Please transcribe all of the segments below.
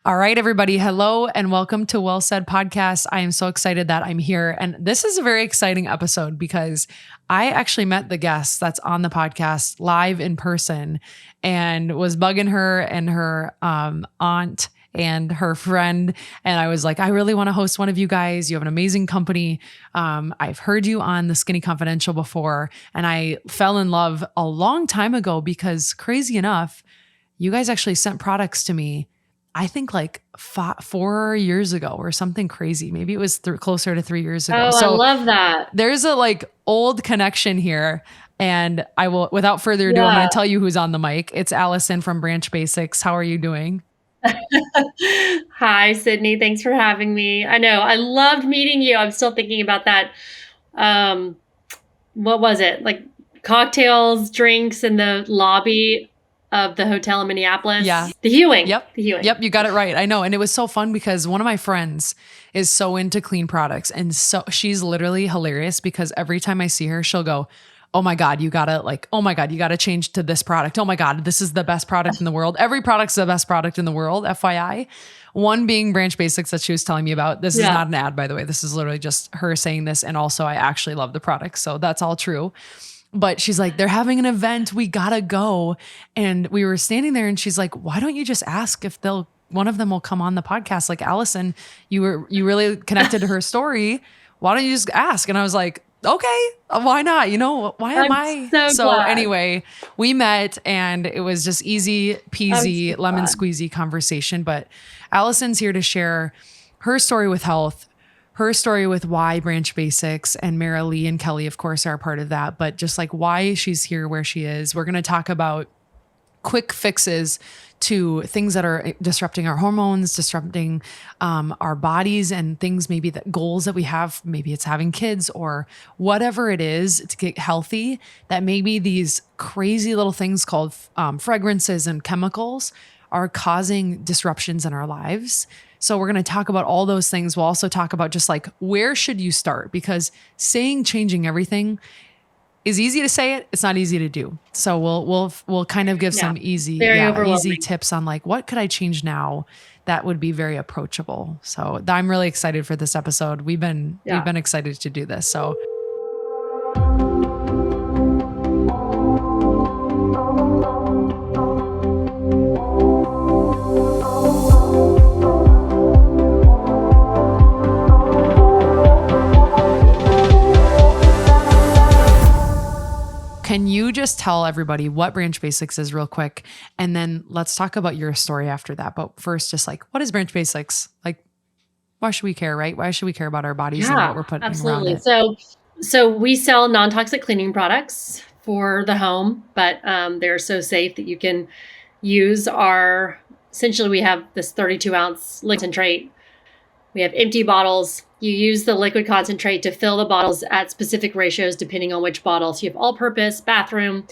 All right, everybody. Hello and welcome to Well Said Podcast. I am so excited that I'm here. And this is a very exciting episode because I actually met the guest that's on the podcast live in person and was bugging her and her aunt and her friend. And I was like, I really want to host one of you guys. You have an amazing company. I've heard you on the Skinny Confidential before. And I fell in love a long time ago because crazy enough, you guys actually sent products to me. I think like 4 years ago or something crazy. Maybe it was closer to 3 years ago. Oh, so I love that. There's a like old connection here. And I will, without further ado, I'm going to tell you who's on the mic. It's Allison from Branch Basics. How are you doing? Hi, Sydney. Thanks for having me. I know. I loved meeting you. I'm still thinking about that. What was it? Like cocktails, drinks in the lobby of the hotel in Minneapolis. Yeah. The Hewing. Yep. The Hewing. Yep. You got it right. I know. And it was so fun because one of my friends is so into clean products. And so she's literally hilarious because every time I see her, she'll go, oh my God, you gotta change to this product. Oh my God, this is the best product in the world. Every product's the best product in the world, FYI. One being Branch Basics that she was telling me about. This is not an ad, by the way. This is literally just her saying this. And also I actually love the product. So that's all true. But she's like, they're having an event. We gotta go. And we were standing there and she's like, why don't you just ask if one of them will come on the podcast? Like Allison, you really connected to her story. Why don't you just ask? And I was like, okay, why not? You know, why am I? So anyway, we met and it was just easy peasy, lemon squeezy conversation. But Allison's here to share her story with health, her story with why Branch Basics, and Mara Lee and Kelly, of course, are a part of that. But just like why she's here where she is. We're going to talk about quick fixes to things that are disrupting our hormones, disrupting our bodies, and things maybe that goals that we have, maybe it's having kids or whatever it is to get healthy, that maybe these crazy little things called fragrances and chemicals are causing disruptions in our lives. So we're going to talk about all those things. We'll also talk about just like, where should you start? Because changing everything is easy to say it. It's not easy to do. So we'll kind of give some easy tips on like, what could I change now that would be very approachable. So I'm really excited for this episode. We've been excited to do this. So can you just tell everybody what Branch Basics is real quick? And then let's talk about your story after that. But first, just like, what is Branch Basics? Like, why should we care, right? Why should we care about our bodies and what we're putting around it? So we sell non-toxic cleaning products for the home, but they're so safe that you can use essentially we have this 32-ounce liquid concentrate. We have empty bottles. You use the liquid concentrate to fill the bottles at specific ratios depending on which bottle. So you have all-purpose, bathroom,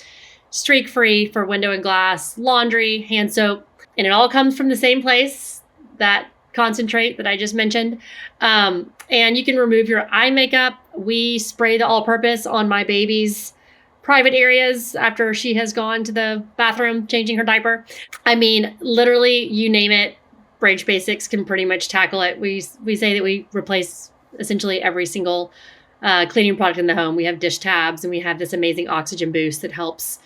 streak-free for window and glass, laundry, hand soap, and it all comes from the same place, that concentrate that I just mentioned. And you can remove your eye makeup. We spray the all-purpose on my baby's private areas after she has gone to the bathroom changing her diaper. I mean, literally, you name it, Branch Basics can pretty much tackle it. We say that we replace essentially every single cleaning product in the home. We have dish tabs and we have this amazing oxygen boost that helps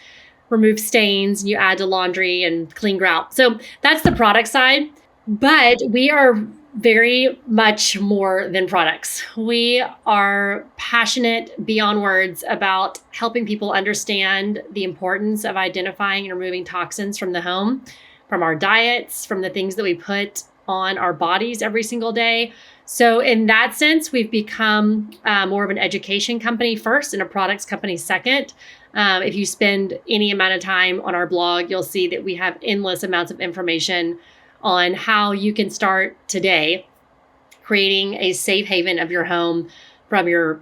remove stains. You add to laundry and clean grout. So that's the product side. But we are very much more than products. We are passionate beyond words about helping people understand the importance of identifying and removing toxins from the home, from our diets, from the things that we put on our bodies every single day. So in that sense, we've become more of an education company first and a products company second. If you spend any amount of time on our blog, you'll see that we have endless amounts of information on how you can start today creating a safe haven of your home, from your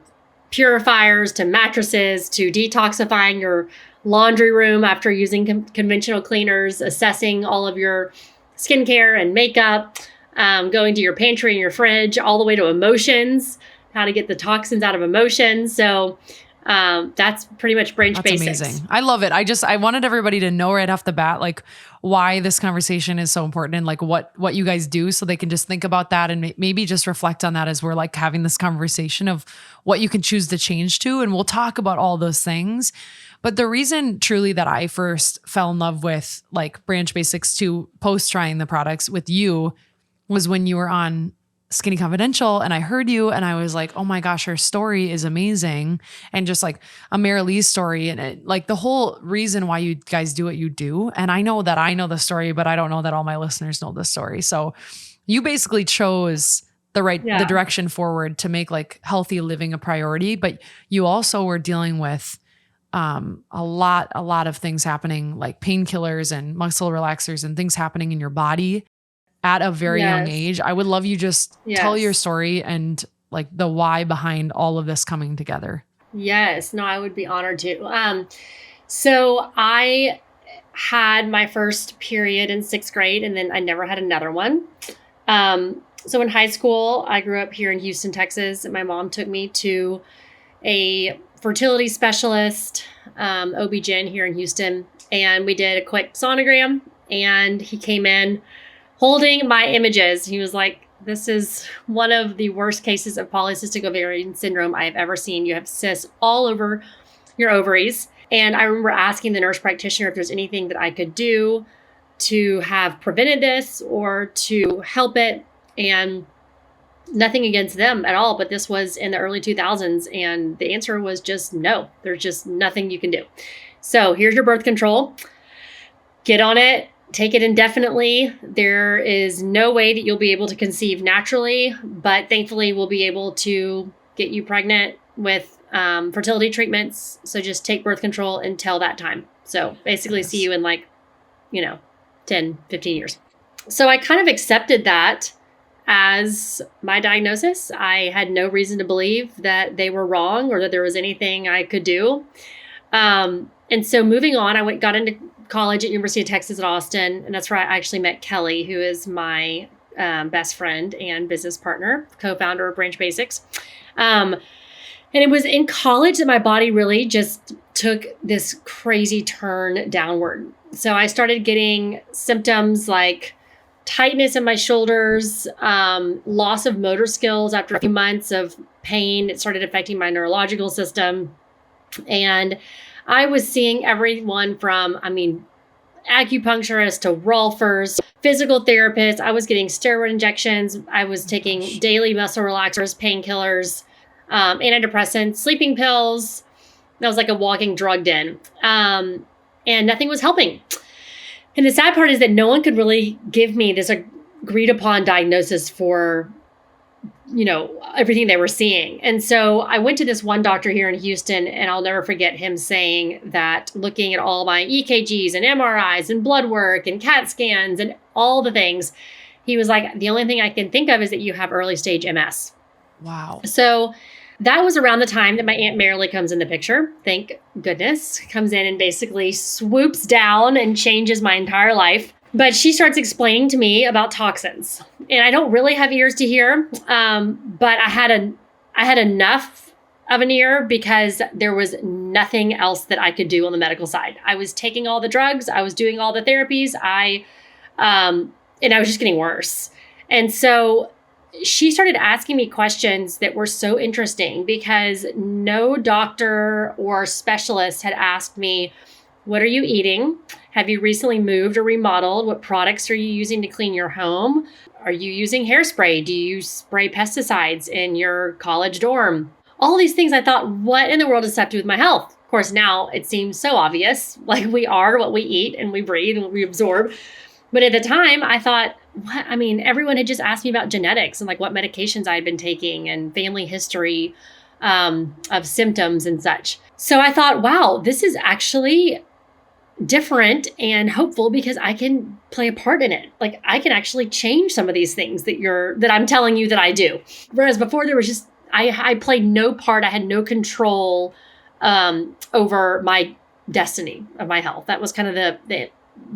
purifiers to mattresses to detoxifying your laundry room after using conventional cleaners, assessing all of your skincare and makeup, going to your pantry and your fridge, all the way to emotions, how to get the toxins out of emotions. So That's pretty much branch That's basics. amazing. I love it. I wanted everybody to know right off the bat, like why this conversation is so important and like what you guys do, so they can just think about that and maybe just reflect on that as we're like having this conversation of what you can choose to change to. And we'll talk about all those things. But the reason truly that I first fell in love with like Branch Basics to post trying the products with you was when you were on Skinny Confidential and I heard you and I was like, oh my gosh, her story is amazing. And just like a Mary Lee's story and like the whole reason why you guys do what you do. And I know that I know the story, but I don't know that all my listeners know the story. So you basically chose the direction forward to make like healthy living a priority, but you also were dealing with a lot of things happening, like painkillers and muscle relaxers and things happening in your body at a very young age. I would love you just tell your story and like the why behind all of this coming together. Yes. No, I would be honored to. So I had my first period in 6th grade and then I never had another one. So in high school, I grew up here in Houston, Texas, and my mom took me to a fertility specialist, OB-GYN here in Houston. And we did a quick sonogram and he came in holding my images. He was like, this is one of the worst cases of polycystic ovarian syndrome I have ever seen. You have cysts all over your ovaries. And I remember asking the nurse practitioner if there's anything that I could do to have prevented this or to help it. And nothing against them at all, but this was in the early 2000s. And the answer was just no, there's just nothing you can do. So here's your birth control. Get on it. Take it indefinitely. There is no way that you'll be able to conceive naturally, but thankfully we'll be able to get you pregnant with fertility treatments. So just take birth control until that time. So basically see you in like, 10, 15 years. So I kind of accepted that as my diagnosis. I had no reason to believe that they were wrong or that there was anything I could do. And so moving on, I got into college at University of Texas at Austin. And that's where I actually met Kelly, who is my best friend and business partner, co-founder of Branch Basics. And it was in college that my body really just took this crazy turn downward. So I started getting symptoms like tightness in my shoulders, loss of motor skills after a few months of pain. It started affecting my neurological system. And I was seeing everyone from, acupuncturists to rolfers, physical therapists. I was getting steroid injections. I was taking daily muscle relaxers, painkillers, antidepressants, sleeping pills. I was like a walking drug den. And nothing was helping. And the sad part is that no one could really give me this agreed upon diagnosis for, everything they were seeing. And so I went to this one doctor here in Houston, and I'll never forget him saying that looking at all my EKGs and MRIs and blood work and CAT scans and all the things, he was like, the only thing I can think of is that you have early stage MS. Wow. So that was around the time that my Aunt Marilee comes in the picture. Thank goodness. Comes in and basically swoops down and changes my entire life. But she starts explaining to me about toxins. And I don't really have ears to hear, but I had enough of an ear because there was nothing else that I could do on the medical side. I was taking all the drugs. I was doing all the therapies. And I was just getting worse. And so she started asking me questions that were so interesting because no doctor or specialist had asked me, what are you eating? Have you recently moved or remodeled? What products are you using to clean your home? Are you using hairspray? Do you spray pesticides in your college dorm? All these things I thought, what in the world does this have to do with my health? Of course, now it seems so obvious. Like we are what we eat and we breathe and what we absorb. But at the time, I thought, what? Everyone had just asked me about genetics and like what medications I had been taking and family history of symptoms and such. So I thought, wow, this is actually different and hopeful because I can play a part in it. Like I can actually change some of these things that I'm telling you that I do. Whereas before there was just, I played no part. I had no control over my destiny of my health. That was kind of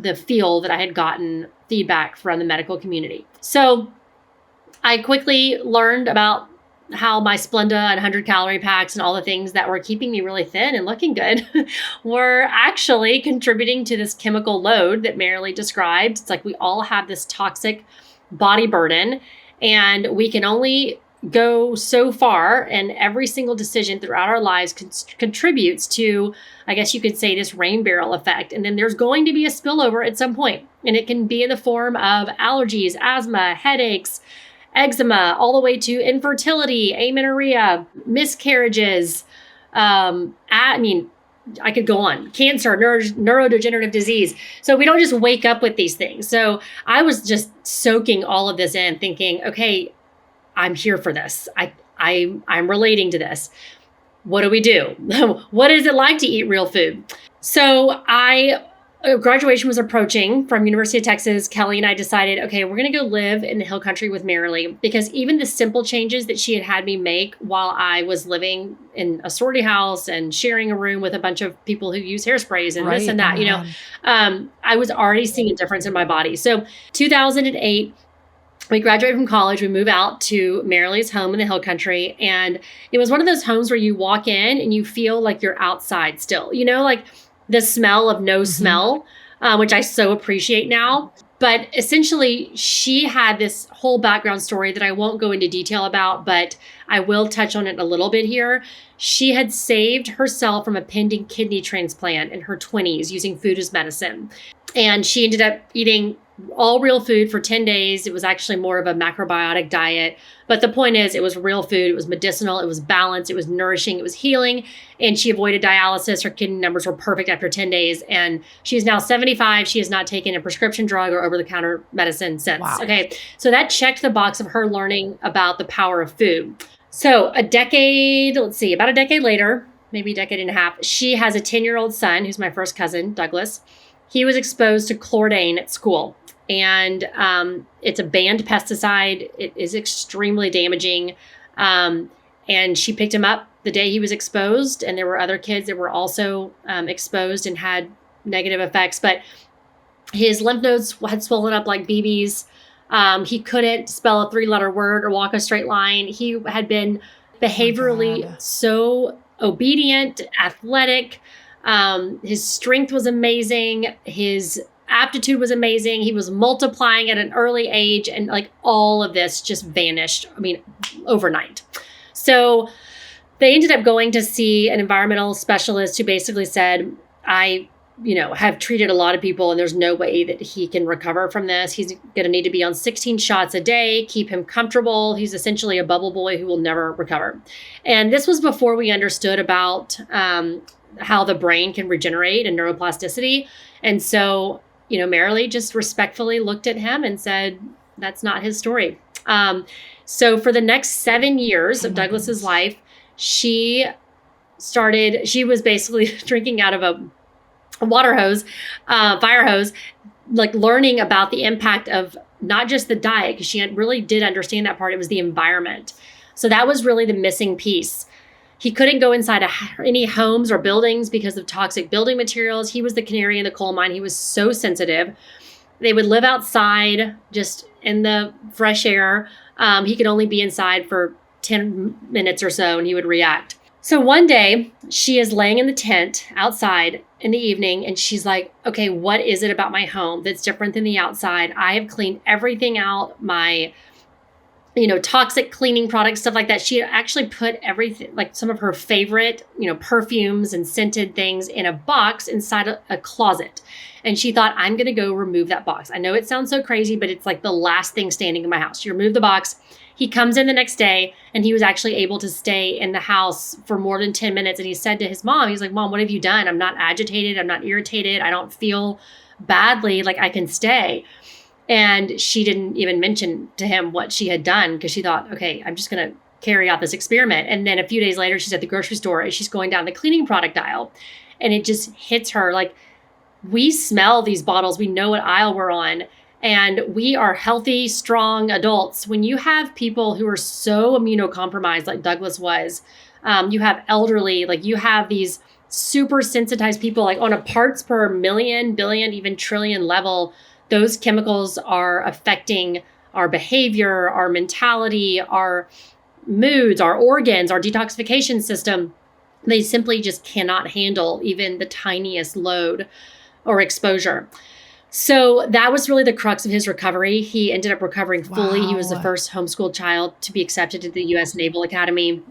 the feel that I had gotten feedback from the medical community. So I quickly learned about how my Splenda and 100 calorie packs and all the things that were keeping me really thin and looking good were actually contributing to this chemical load that Marilee described. It's like we all have this toxic body burden, and we can only go so far, and every single decision throughout our lives contributes to, I guess you could say, this rain barrel effect. And then there's going to be a spillover at some point, and it can be in the form of allergies, asthma, headaches, eczema, all the way to infertility, amenorrhea, miscarriages. I could go on. Cancer, neurodegenerative disease. So we don't just wake up with these things. So I was just soaking all of this in, thinking, okay, I'm here for this. I'm relating to this. What do we do? What is it like to eat real food? So graduation was approaching from University of Texas. Kelly and I decided, okay, we're going to go live in the hill country with Marilee, because even the simple changes that she had me make while I was living in a sorority house and sharing a room with a bunch of people who use hairsprays and this and that, I was already seeing a difference in my body. So 2008, we graduated from college. We moved out to Marilee's home in the hill country. And it was one of those homes where you walk in and you feel like you're outside still, like the smell of no smell, which I so appreciate now. But essentially, she had this whole background story that I won't go into detail about, but I will touch on it a little bit here. She had saved herself from a pending kidney transplant in her 20s using food as medicine. And she ended up eating all real food for 10 days. It was actually more of a macrobiotic diet. But the point is, it was real food. It was medicinal. It was balanced. It was nourishing. It was healing. And she avoided dialysis. Her kidney numbers were perfect after 10 days. And she is now 75. She has not taken a prescription drug or over-the-counter medicine since. Wow. Okay. So that checked the box of her learning about the power of food. So about a decade later, maybe a decade and a half, she has a 10-year-old son, who's my first cousin, Douglas. He was exposed to chlordane at school. And it's a banned pesticide. It is extremely damaging. And she picked him up the day he was exposed. And there were other kids that were also exposed and had negative effects. But his lymph nodes had swollen up like BBs. He couldn't spell a 3-letter word or walk a straight line. He had been behaviorally so obedient, athletic. His strength was amazing. His aptitude was amazing. He was multiplying at an early age, and like all of this just vanished. Overnight. So they ended up going to see an environmental specialist who basically said, I have treated a lot of people, and there's no way that he can recover from this. He's going to need to be on 16 shots a day, keep him comfortable. He's essentially a bubble boy who will never recover. And this was before we understood about how the brain can regenerate and neuroplasticity. And so Marilee just respectfully looked at him and said, that's not his story. So for the next 7 years of Douglas's life, she was basically drinking out of a water hose, fire hose, like learning about the impact of not just the diet, because she really did understand that part. It was the environment. So that was really the missing piece. He couldn't go inside any homes or buildings because of toxic building materials. He was the canary in the coal mine. He was so sensitive. They would live outside just in the fresh air. He could only be inside for 10 minutes or so, and he would react. So one day, she is laying in the tent outside in the evening, and she's like, okay, what is it about my home that's different than the outside? I have cleaned everything out, my toxic cleaning products, stuff like that. She actually put everything, like some of her favorite, perfumes and scented things in a box inside a closet. And she thought, I'm going to go remove that box. I know it sounds so crazy, but it's like the last thing standing in my house. She removed the box. He comes in the next day, and he was actually able to stay in the house for more than 10 minutes. And he said to his mom, he's like, Mom, what have you done? I'm not agitated. I'm not irritated. I don't feel badly. Like, I can stay. And she didn't even mention to him what she had done, because she thought, okay, I'm just going to carry out this experiment. And then a few days later, she's at the grocery store and she's going down the cleaning product aisle, and it just hits her like, we smell these bottles. We know what aisle we're on, and we are healthy, strong adults. When you have people who are so immunocompromised like Douglas was, you have elderly, like you have these super sensitized people, like on a parts per million, billion, even trillion level. Those chemicals are affecting our behavior, our mentality, our moods, our organs, our detoxification system, they simply just cannot handle even the tiniest load or exposure. So that was really the crux of his recovery. He ended up recovering fully. He was the first homeschooled child to be accepted to the U.S. Naval Academy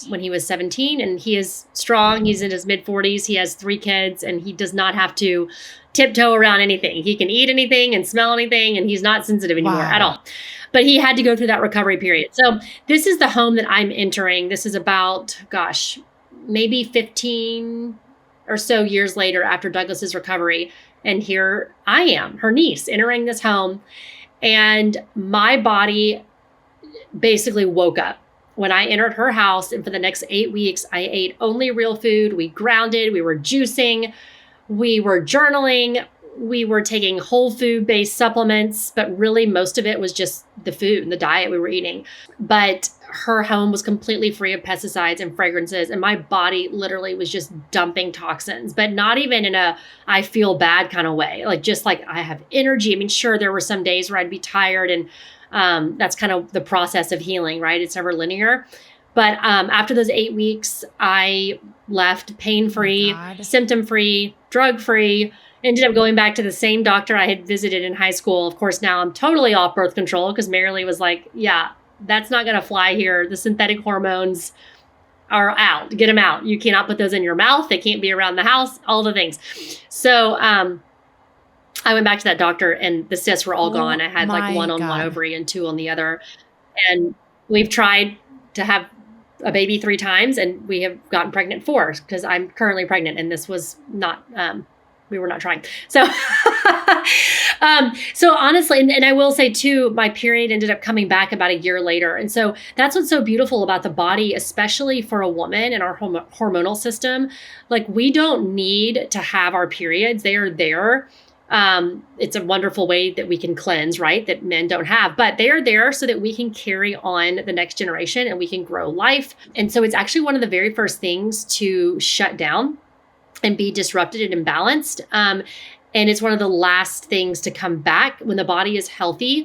when he was 17. And he is strong. He's in his mid-40s. He has 3 kids, and he does not have to tiptoe around anything. He can eat anything and smell anything, and he's not sensitive anymore at all. But he had to go through that recovery period. So this is the home that I'm entering. This is about, maybe 15 or so years later after Douglas's recovery. And here I am, her niece, entering this home. And my body basically woke up when I entered her house. And for the next 8 weeks, I ate only real food. We grounded, we were juicing, we were journaling, we were taking whole food based supplements, but really most of it was just the food and the diet we were eating. But her home was completely free of pesticides and fragrances. And my body literally was just dumping toxins, but not even in a, I feel bad kind of way. Like, just like I have energy. I mean, sure, there were some days where I'd be tired, and that's kind of the process of healing, right? It's never linear. But after those 8 weeks, I left pain-free, symptom-free, drug-free, ended up going back to the same doctor I had visited in high school. Of course, now I'm totally off birth control because Marilee was like, yeah, that's not going to fly here. The synthetic hormones are out. Get them out. You cannot put those in your mouth. They can't be around the house, all the things. So I went back to that doctor, and the cysts were all gone. I had like 1 on one ovary and 2 on the other. And we've tried to have a baby 3 times, and we have gotten pregnant 4 because I'm currently pregnant, and this was not, we were not trying. So, so honestly, and I will say too, my period ended up coming back about a year later. And so that's what's so beautiful about the body, especially for a woman and our hormonal system. Like, we don't need to have our periods. They are there. It's a wonderful way that we can cleanse, right? That men don't have, but they are there so that we can carry on the next generation and we can grow life. And so it's actually one of the very first things to shut down and be disrupted and imbalanced. And it's one of the last things to come back. When the body is healthy,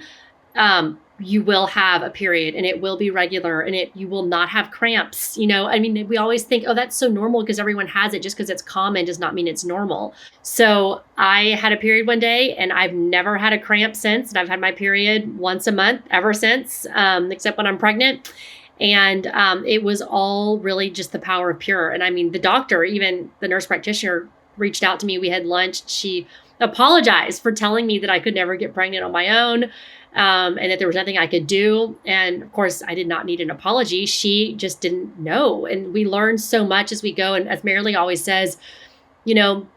you will have a period, and it will be regular, and you will not have cramps. You know, I mean, we always think, oh, that's so normal because everyone has it. Just because it's common does not mean it's normal. So I had a period one day, and I've never had a cramp since. And I've had my period once a month ever since, except when I'm pregnant. And it was all really just the power of pure. And I mean, the doctor, even the nurse practitioner, reached out to me. We had lunch. She apologized for telling me that I could never get pregnant on my own, and that there was nothing I could do. And of course, I did not need an apology. She just didn't know. And we learn so much as we go. And as Marilee always says, you know,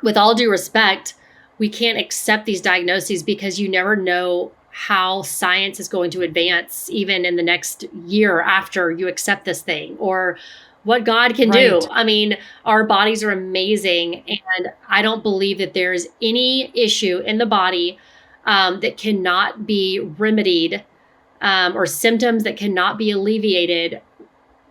with all due respect, we can't accept these diagnoses because you never know how science is going to advance even in the next year after you accept this thing, or what God can do. I mean, our bodies are amazing. And I don't believe that there's any issue in the body that cannot be remedied, or symptoms that cannot be alleviated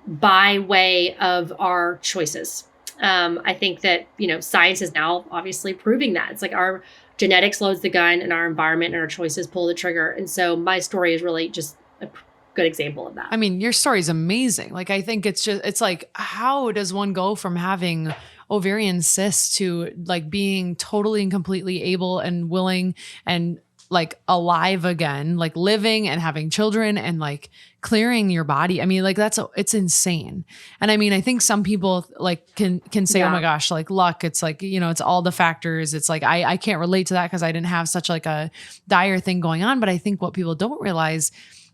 by way of our choices. I think that, you know, science is now obviously proving that. It's like our genetics loads the gun, and our environment and our choices pull the trigger. And so my story is really just a good example of that. I mean, your story is amazing. Like, I think it's like, how does one go from having ovarian cysts to like being totally and completely able and willing and like alive again, like living and having children and like clearing your body? I mean, like it's insane. And I mean, I think some people like can say, oh my gosh, like luck. It's like, you know, it's all the factors. It's like, I can't relate to that because I didn't have such like a dire thing going on. But I think what people don't realize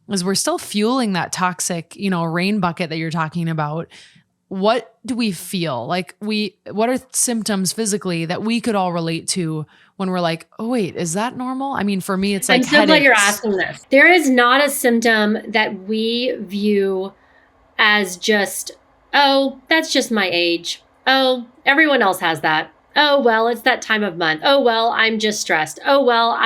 is we're still fueling that toxic, you know, rain bucket that you're talking about. What do we feel? Like what are symptoms physically that we could all relate to when we're like, oh wait, is that normal? I mean, for me, it's like, I'm so glad you're asking this. There is not a symptom that we view as just, oh, that's just my age. Oh, everyone else has that. Oh, well, it's that time of month. Oh, well, I'm just stressed. Oh, well,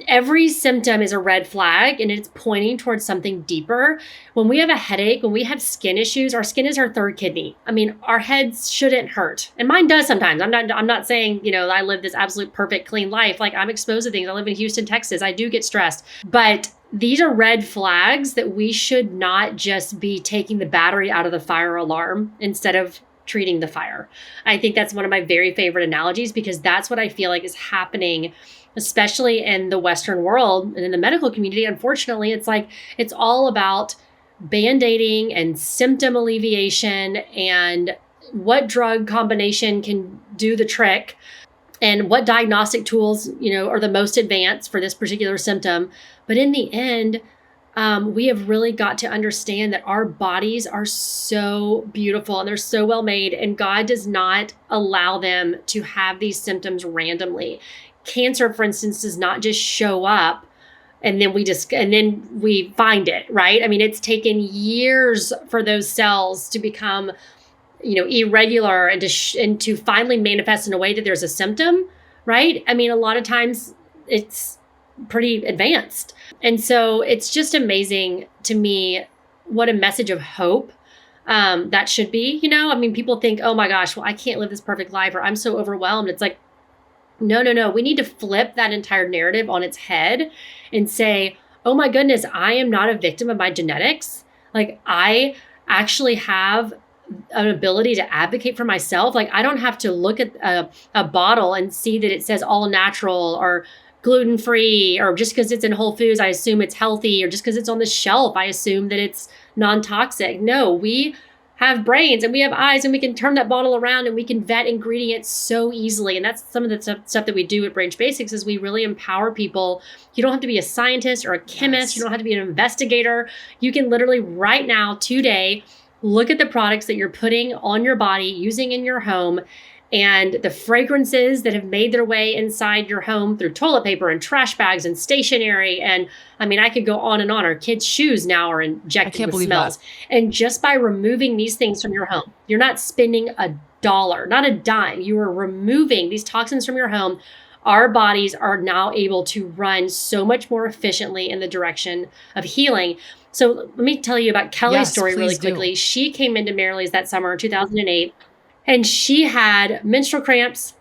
every symptom is a red flag, and it's pointing towards something deeper. When we have a headache, when we have skin issues, our skin is our third kidney. I mean, our heads shouldn't hurt. And mine does sometimes. I'm not saying, you know, I live this absolute perfect clean life. Like, I'm exposed to things. I live in Houston, Texas. I do get stressed. But these are red flags that we should not just be taking the battery out of the fire alarm instead of treating the fire. I think that's one of my very favorite analogies, because that's what I feel like is happening, especially in the Western world and in the medical community. Unfortunately, it's like it's all about band-aiding and symptom alleviation and what drug combination can do the trick and what diagnostic tools, are the most advanced for this particular symptom. But in the end, we have really got to understand that our bodies are so beautiful and they're so well made, and God does not allow them to have these symptoms randomly. Cancer, for instance, does not just show up and then we find it, right? I mean, it's taken years for those cells to become, irregular and to finally manifest in a way that there's a symptom, right? I mean, a lot of times it's pretty advanced. And so it's just amazing to me what a message of hope that should be. I mean, people think, oh my gosh, well, I can't live this perfect life, or I'm so overwhelmed. It's like, no. We need to flip that entire narrative on its head and say, oh my goodness, I am not a victim of my genetics. Like, I actually have an ability to advocate for myself. Like, I don't have to look at a bottle and see that it says all natural or gluten-free, or just because it's in Whole Foods, I assume it's healthy, or just because it's on the shelf, I assume that it's non-toxic. No, we have brains and we have eyes, and we can turn that bottle around and we can vet ingredients so easily. And that's some of the stuff that we do at Branch Basics, is we really empower people. You don't have to be a scientist or a chemist. Yes. You don't have to be an investigator. You can literally right now, today, look at the products that you're putting on your body, using in your home, and the fragrances that have made their way inside your home through toilet paper and trash bags and stationery. And I mean, I could go on and on. Our kids' shoes now are injected with smells. And just by removing these things from your home, you're not spending $1, not a dime. You are removing these toxins from your home. Our bodies are now able to run so much more efficiently in the direction of healing. So let me tell you about Kelly's story really quickly. She came into Marilee's that summer, 2008. And she had menstrual cramps,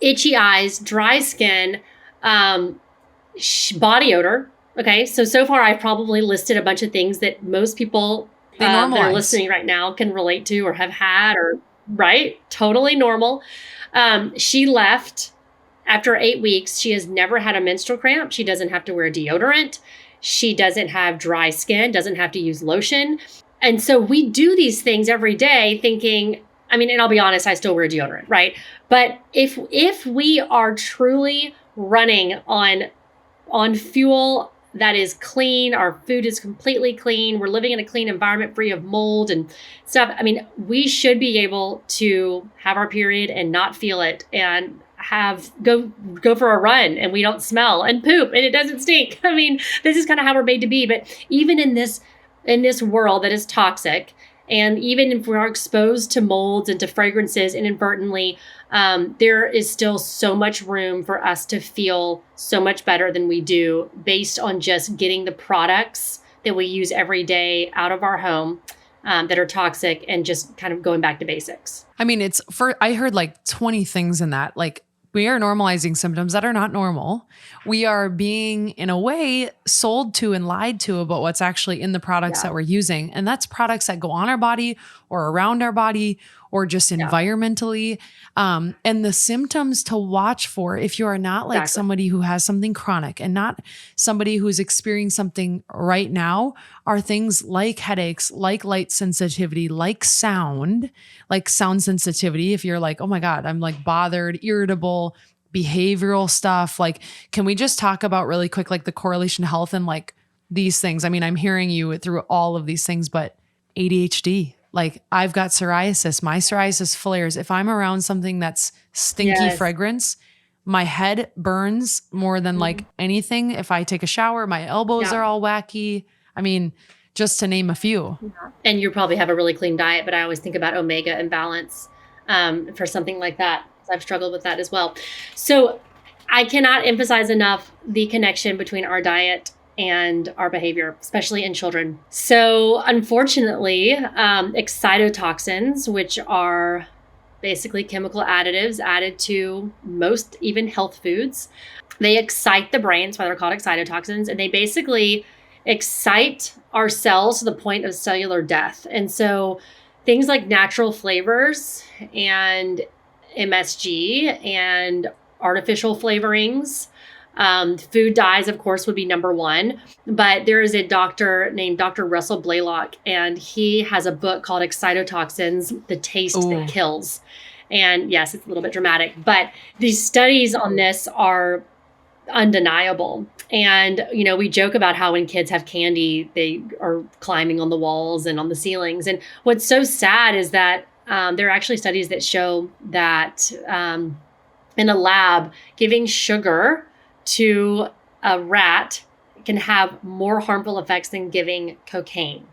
itchy eyes, dry skin, body odor. Okay, so far I've probably listed a bunch of things that most people that are listening right now can relate to or have had, or right, totally normal. She left after 8 weeks. She has never had a menstrual cramp. She doesn't have to wear deodorant. She doesn't have dry skin, doesn't have to use lotion. And so we do these things every day thinking, I mean, and I'll be honest, I still wear deodorant, right? But if we are truly running on fuel that is clean, our food is completely clean, we're living in a clean environment free of mold and stuff, I mean, we should be able to have our period and not feel it, and go for a run and we don't smell and poop and it doesn't stink. I mean, this is kind of how we're made to be. But even in this world that is toxic, and even if we are exposed to molds and to fragrances inadvertently, there is still so much room for us to feel so much better than we do, based on just getting the products that we use every day out of our home that are toxic, and just kind of going back to basics. I mean, I heard like 20 things in that. Like, we are normalizing symptoms that are not normal. We are being, in a way, sold to and lied to about what's actually in the products that we're using. And that's products that go on our body or around our body, or just environmentally. And the symptoms to watch for, if you are not like somebody who has something chronic and not somebody who's experiencing something right now, are things like headaches, like light sensitivity, like sound sensitivity. If you're like, oh my God, I'm like bothered, irritable, behavioral stuff. Like, can we just talk about really quick, like the correlation to health and like these things? I mean, I'm hearing you through all of these things, but ADHD, like I've got psoriasis, my psoriasis flares. If I'm around something that's stinky fragrance, my head burns more than like anything. If I take a shower, my elbows are all wacky. I mean, just to name a few. And you probably have a really clean diet, but I always think about omega imbalance for something like that. I've struggled with that as well. So I cannot emphasize enough the connection between our diet and our behavior, especially in children. So unfortunately, excitotoxins, which are basically chemical additives added to most even health foods, They excite the brain. That's why they're called excitotoxins. And they basically excite our cells to the point of cellular death. And so things like natural flavors and MSG and artificial flavorings, food dyes, of course, would be number one. But there is a doctor named Dr. Russell Blaylock, and he has a book called Excitotoxins, The Taste That Kills. And yes, it's a little bit dramatic, but these studies on this are undeniable. And, you know, we joke about how when kids have candy, they are climbing on the walls and on the ceilings. And what's so sad is that there are actually studies that show that in a lab, giving sugar to a rat can have more harmful effects than giving cocaine.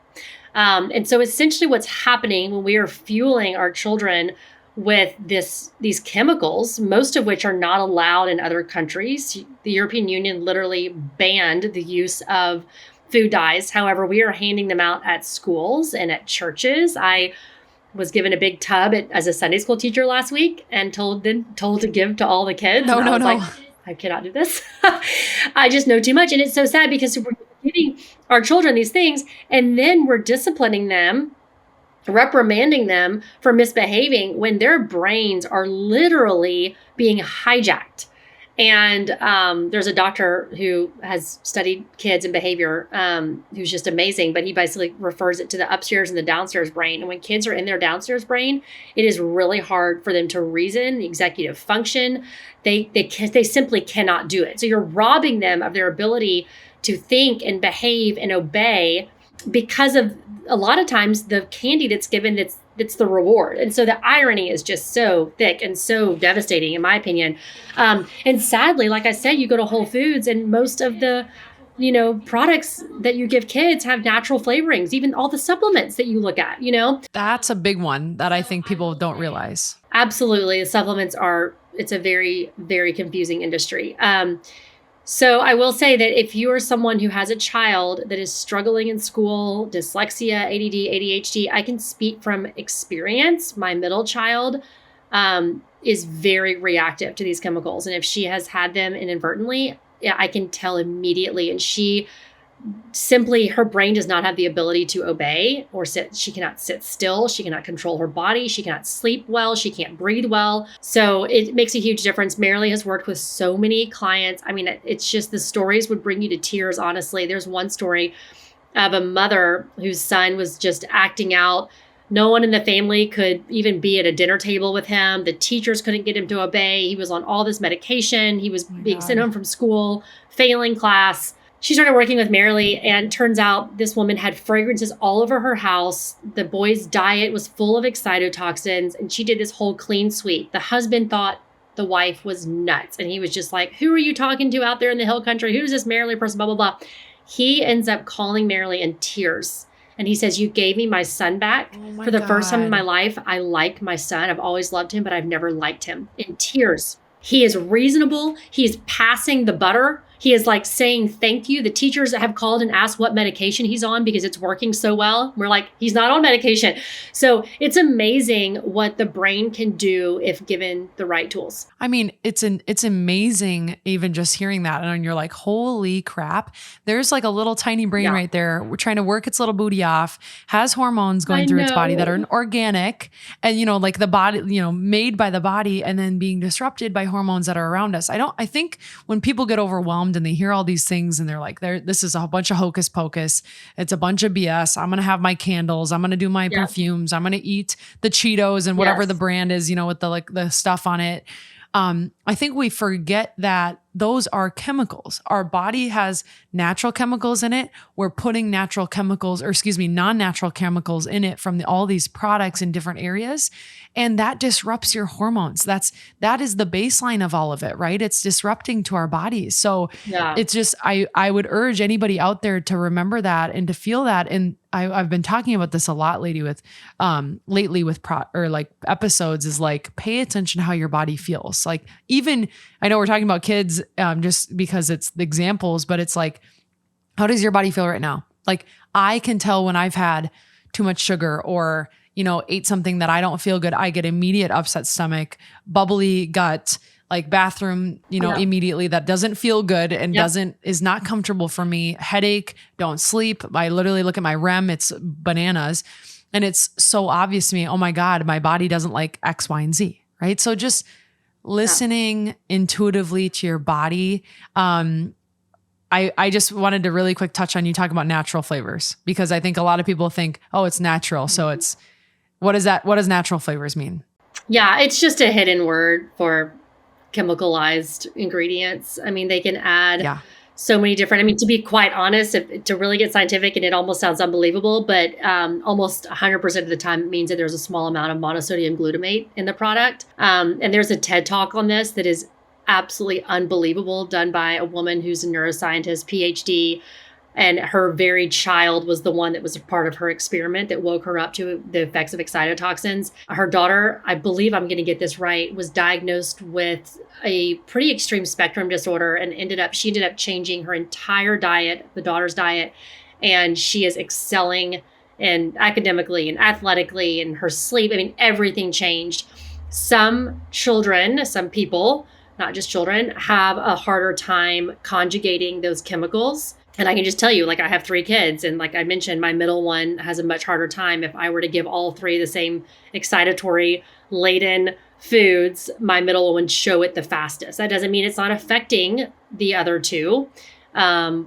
And so essentially what's happening when we are fueling our children with these chemicals, most of which are not allowed in other countries. The European Union literally banned the use of food dyes. However, we are handing them out at schools and at churches. I was given a big tub as a Sunday school teacher last week and told to give to all the kids. No. Like, I cannot do this. I just know too much. And it's so sad because we're giving our children these things and then we're disciplining them, reprimanding them for misbehaving when their brains are literally being hijacked. And there's a doctor who has studied kids and behavior who's just amazing, but he basically refers it to the upstairs and the downstairs brain. And when kids are in their downstairs brain, it is really hard for them to reason, executive function. They simply cannot do it. So you're robbing them of their ability to think and behave and obey because of a lot of times the candy that's given that's the reward. And so the irony is just so thick and so devastating, in my opinion. And sadly, like I said, you go to Whole Foods and most of the, you know, products that you give kids have natural flavorings, even all the supplements that you look at, you know. That's a big one that I think people don't realize. Absolutely. The supplements it's a very, very confusing industry. So I will say that if you are someone who has a child that is struggling in school, dyslexia, ADD, ADHD, I can speak from experience. My middle child is very reactive to these chemicals. And if she has had them inadvertently, I can tell immediately. And her brain does not have the ability to obey or sit. She cannot sit still. She cannot control her body. She cannot sleep well. She can't breathe well. So it makes a huge difference. Marilee has worked with so many clients. I mean, it's just the stories would bring you to tears, honestly. There's one story of a mother whose son was just acting out. No one in the family could even be at a dinner table with him. The teachers couldn't get him to obey. He was on all this medication. He was being sent home from school, failing class. She started working with Marilee, and turns out this woman had fragrances all over her house. The boy's diet was full of excitotoxins, and she did this whole clean sweep. The husband thought the wife was nuts, and he was just like, who are you talking to out there in the hill country? Who's this Marilee person, blah, blah, blah. He ends up calling Marilee in tears. And he says, you gave me my son back. For the first time in my life, I like my son. I've always loved him, but I've never liked him. In tears. He is reasonable. He is passing the butter. He is like saying thank you. The teachers have called and asked what medication he's on because it's working so well. We're like, he's not on medication. So it's amazing what the brain can do if given the right tools. I mean, it's amazing even just hearing that. And you're like, holy crap. There's like a little tiny brain right there. We're trying to work its little booty off, has hormones going through its body that are organic and, you know, like the body, you know, made by the body and then being disrupted by hormones that are around us. I think when people get overwhelmed and they hear all these things and they're like, this is a bunch of hocus pocus. It's a bunch of BS. I'm going to have my candles. I'm going to do my perfumes. I'm going to eat the Cheetos and whatever the brand is, you know, with the stuff on it. I think we forget that those are chemicals. Our body has natural chemicals in it. We're putting non-natural chemicals in it from all these products in different areas. And that disrupts your hormones. That is the baseline of all of it, right? It's disrupting to our bodies. So it's just, I would urge anybody out there to remember that and to feel that. And I've been talking about this a lot lately with episodes is like, pay attention to how your body feels. Like even, I know we're talking about kids just because it's the examples, but it's like, how does your body feel right now? Like I can tell when I've had too much sugar or, you know, ate something that I don't feel good. I get immediate upset stomach, bubbly gut, like bathroom, Yeah. immediately. That doesn't feel good and is not comfortable for me. Headache, don't sleep. I literally look at my REM, it's bananas. And it's so obvious to me, oh my God, my body doesn't like X, Y, and Z, right? So just listening intuitively to your body. I just wanted to really quick touch on you talking about natural flavors, because I think a lot of people think, oh, it's natural. So it's, what is that? What does natural flavors mean? Yeah, it's just a hidden word for chemicalized ingredients. I mean, they can add so many different, I mean, to be quite honest, to really get scientific, and it almost sounds unbelievable, but almost 100% of the time it means that there's a small amount of monosodium glutamate in the product. And there's a TED Talk on this that is absolutely unbelievable, done by a woman who's a neuroscientist, PhD, and her very child was the one that was a part of her experiment that woke her up to the effects of excitotoxins. Her daughter, I believe I'm going to get this right, was diagnosed with a pretty extreme spectrum disorder and she ended up changing her entire diet, the daughter's diet, and she is excelling and academically and athletically, and her sleep. I mean, everything changed. Some children, some people, not just children, have a harder time conjugating those chemicals. And I can just tell you, like, I have 3 kids. And like I mentioned, my middle one has a much harder time. If I were to give all 3 the same excitatory laden foods, my middle one would show it the fastest. That doesn't mean it's not affecting the other 2,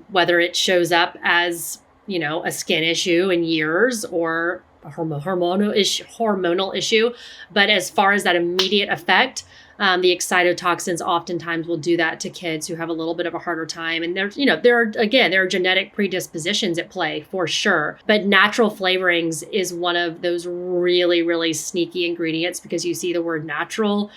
whether it shows up as, a skin issue in years or a hormonal issue. But as far as that immediate effect, the excitotoxins oftentimes will do that to kids who have a little bit of a harder time. And there are genetic predispositions at play for sure. But natural flavorings is one of those really, really sneaky ingredients, because you see the word natural.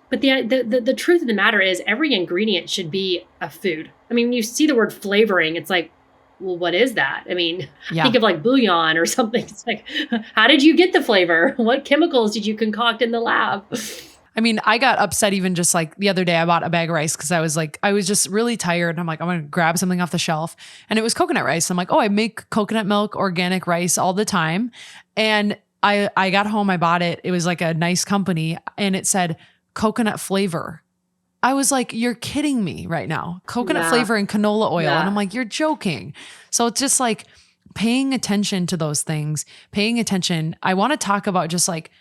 But the truth of the matter is every ingredient should be a food. I mean, when you see the word flavoring, it's like, well, what is that? I mean, think of like bouillon or something. It's like, how did you get the flavor? What chemicals did you concoct in the lab? I mean, I got upset even just like the other day. I bought a bag of rice because I was just really tired. And I'm like, I'm going to grab something off the shelf. And it was coconut rice. I'm like, oh, I make coconut milk, organic rice all the time. And I got home, I bought it. It was like a nice company and it said coconut flavor. I was like, you're kidding me right now. Coconut flavor and canola oil. And I'm like, you're joking. So it's just like paying attention to those things, paying attention. I want to talk about just like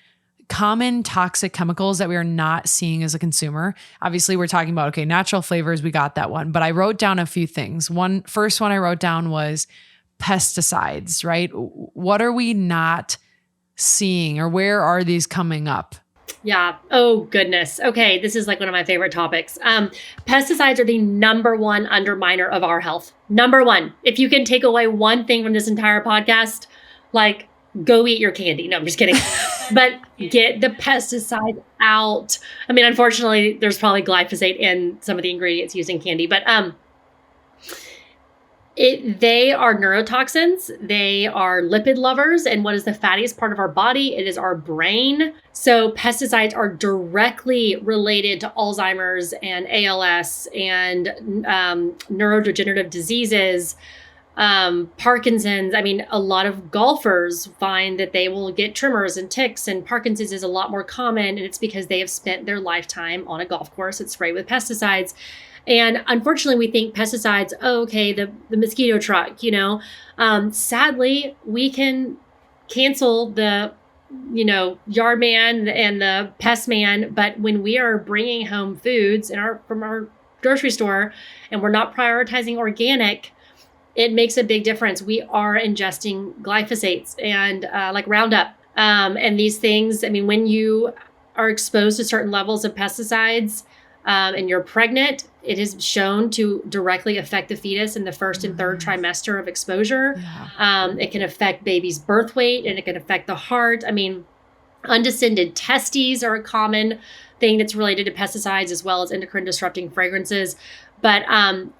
common toxic chemicals that we are not seeing as a consumer. Obviously, we're talking about, okay, natural flavors, we got that one, but I wrote down a few things. First one I wrote down was pesticides, right? What are we not seeing, or where are these coming up? Yeah. Oh, goodness. Okay. This is like one of my favorite topics. Pesticides are the number one underminer of our health. Number one. If you can take away one thing from this entire podcast, like, go eat your candy. No, I'm just kidding. But get the pesticide out. I mean, unfortunately, there's probably glyphosate in some of the ingredients used in candy, but they are neurotoxins. They are lipid lovers. And what is the fattiest part of our body? It is our brain. So pesticides are directly related to Alzheimer's and ALS and neurodegenerative diseases, Parkinson's. I mean, a lot of golfers find that they will get tremors and tics, and Parkinson's is a lot more common. And it's because they have spent their lifetime on a golf course that's sprayed with pesticides. And unfortunately, we think pesticides, the mosquito truck, sadly, we can cancel the, yard man and the pest man. But when we are bringing home foods from our grocery store and we're not prioritizing organic, it makes a big difference. We are ingesting glyphosates and like Roundup. And these things, I mean, when you are exposed to certain levels of pesticides and you're pregnant, it is shown to directly affect the fetus in the first and third trimester of exposure. Yeah. It can affect baby's birth weight and it can affect the heart. I mean, undescended testes are a common thing that's related to pesticides, as well as endocrine disrupting fragrances. But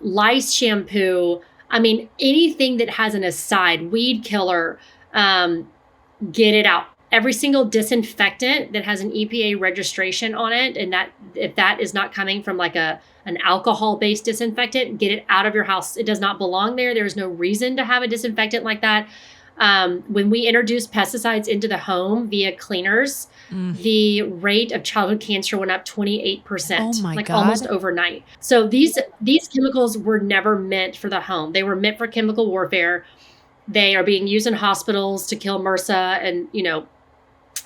lice shampoo, I mean, anything that has an aside, weed killer, get it out. Every single disinfectant that has an EPA registration on it, and that if that is not coming from like an alcohol-based disinfectant, get it out of your house. It does not belong there. There's no reason to have a disinfectant like that. When we introduced pesticides into the home via cleaners, the rate of childhood cancer went up 28%, Oh my like God. almost overnight. So these chemicals were never meant for the home. They were meant for chemical warfare. They are being used in hospitals to kill MRSA and,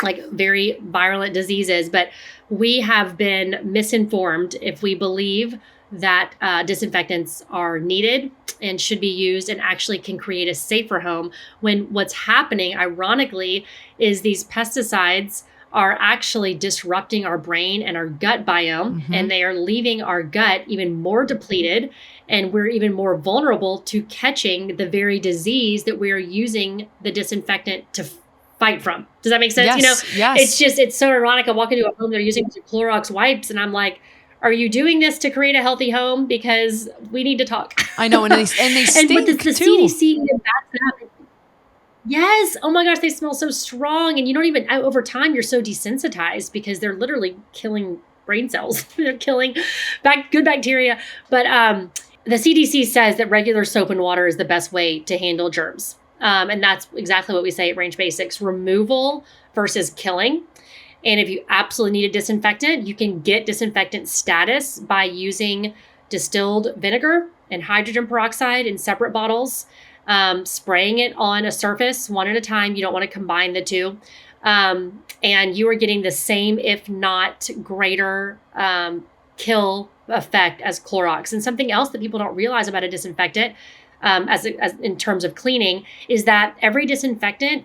like very virulent diseases. But we have been misinformed if we believe that disinfectants are needed and should be used and actually can create a safer home, when what's happening, ironically, is these pesticides are actually disrupting our brain and our gut biome, and they are leaving our gut even more depleted, and we're even more vulnerable to catching the very disease that we are using the disinfectant to fight from. Does that make sense? Yes. It's so ironic. I walk into a home, they're using Clorox wipes, and I'm like, are you doing this to create a healthy home? Because we need to talk. I know, and they stink but the too. CDC even backs it up. Yes. Oh my gosh, they smell so strong. And you don't even, over time, you're so desensitized because they're literally killing brain cells. They're killing good bacteria. But the CDC says that regular soap and water is the best way to handle germs. And that's exactly what we say at Range Basics: removal versus killing. And if you absolutely need a disinfectant, you can get disinfectant status by using distilled vinegar and hydrogen peroxide in separate bottles, spraying it on a surface one at a time. You don't want to combine the two. And you are getting the same, if not greater, kill effect as Clorox. And something else that people don't realize about a disinfectant, as in terms of cleaning, is that every disinfectant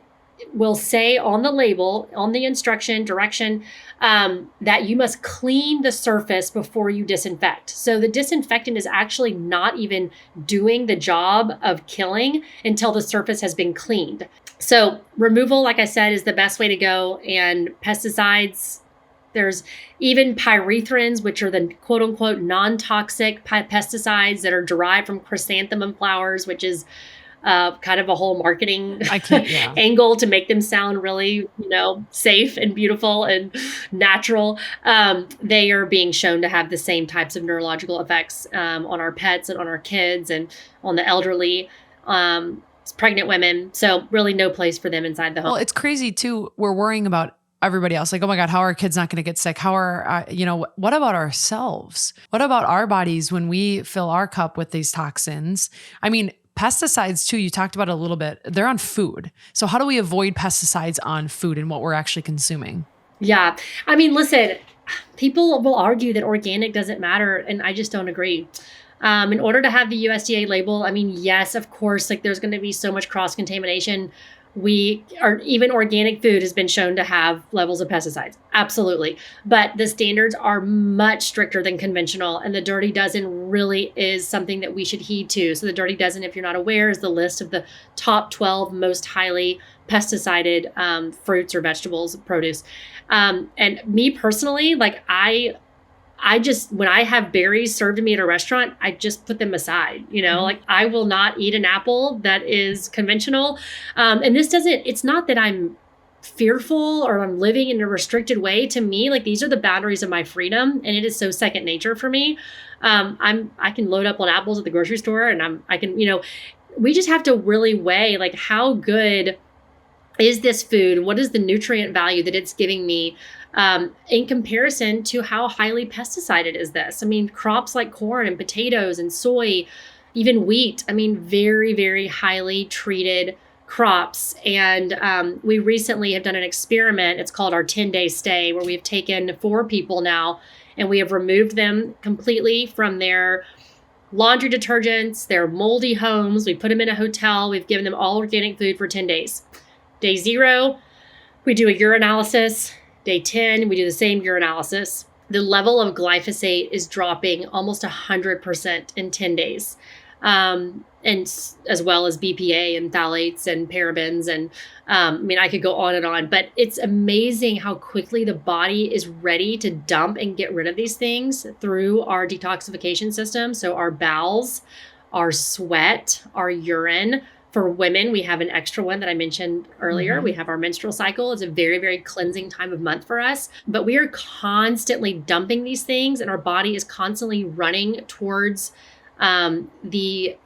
will say on the label, on the instruction direction, that you must clean the surface before you disinfect. So the disinfectant is actually not even doing the job of killing until the surface has been cleaned. So removal, like I said, is the best way to go. And pesticides, there's even pyrethrins, which are the quote unquote non-toxic pesticides that are derived from chrysanthemum flowers, which is kind of a whole marketing angle to make them sound really, safe and beautiful and natural. They are being shown to have the same types of neurological effects on our pets and on our kids and on the elderly, pregnant women. So really no place for them inside the home. Well, it's crazy too. We're worrying about everybody else. Like, oh my God, how are our kids not going to get sick? How are, what about ourselves? What about our bodies when we fill our cup with these toxins? I mean, pesticides too, you talked about it a little bit. They're on food. So how do we avoid pesticides on food and what we're actually consuming? Yeah. I mean, listen, people will argue that organic doesn't matter, and I just don't agree. In order to have the USDA label, I mean, yes, of course, like there's going to be so much cross-contamination. Even organic food has been shown to have levels of pesticides. Absolutely. But the standards are much stricter than conventional. And the Dirty Dozen really is something that we should heed to. So the Dirty Dozen, if you're not aware, is the list of the top 12 most highly pesticided fruits or vegetables, produce. And me personally, like I just, when I have berries served to me at a restaurant, I just put them aside, like I will not eat an apple that is conventional. And it's not that I'm fearful or I'm living in a restricted way. To me, like these are the boundaries of my freedom, and it is so second nature for me. I can load up on apples at the grocery store, and we just have to really weigh like how good is this food? What is the nutrient value that it's giving me? In comparison to how highly pesticided is this? I mean, crops like corn and potatoes and soy, even wheat, I mean, very, very highly treated crops. And we recently have done an experiment. It's called our 10-day stay, where we've taken 4 people now, and we have removed them completely from their laundry detergents, their moldy homes. We put them in a hotel. We've given them all organic food for 10 days. Day 0, we do a urinalysis. Day 10, we do the same urinalysis. The level of glyphosate is dropping almost 100% in 10 days. And as well as BPA and phthalates and parabens. And I could go on and on, but it's amazing how quickly the body is ready to dump and get rid of these things through our detoxification system. So our bowels, our sweat, our urine. For women, we have an extra one that I mentioned earlier. We have our menstrual cycle. It's a very, very cleansing time of month for us. But we are constantly dumping these things, and our body is constantly running towards the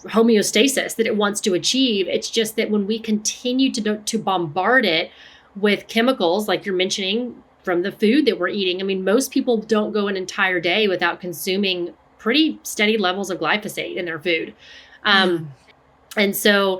homeostasis that it wants to achieve. It's just that when we continue to bombard it with chemicals, like you're mentioning, from the food that we're eating. I mean, most people don't go an entire day without consuming pretty steady levels of glyphosate in their food. And so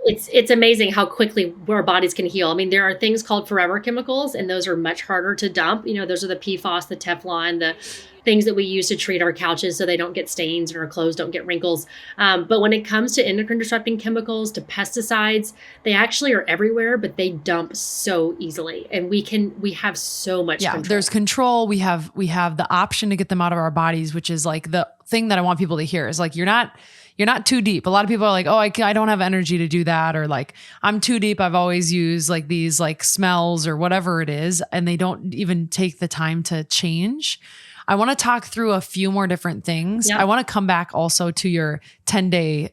it's amazing how quickly our bodies can heal. I mean, there are things called forever chemicals, and those are much harder to dump. You know, those are the PFOS, the Teflon, the things that we use to treat our couches so they don't get stains and our clothes don't get wrinkles. But when it comes to endocrine disrupting chemicals, to pesticides, they actually are everywhere, but they dump so easily. And we have so much control. There's control. We have the option to get them out of our bodies, which is like the thing that I want people to hear is like, you're not too deep. A lot of people are like, oh, I don't have energy to do that. Or like, I'm too deep. I've always used like these like smells or whatever it is. And they don't even take the time to change. I want to talk through a few more different things. Yep. I want to come back also to your 10-day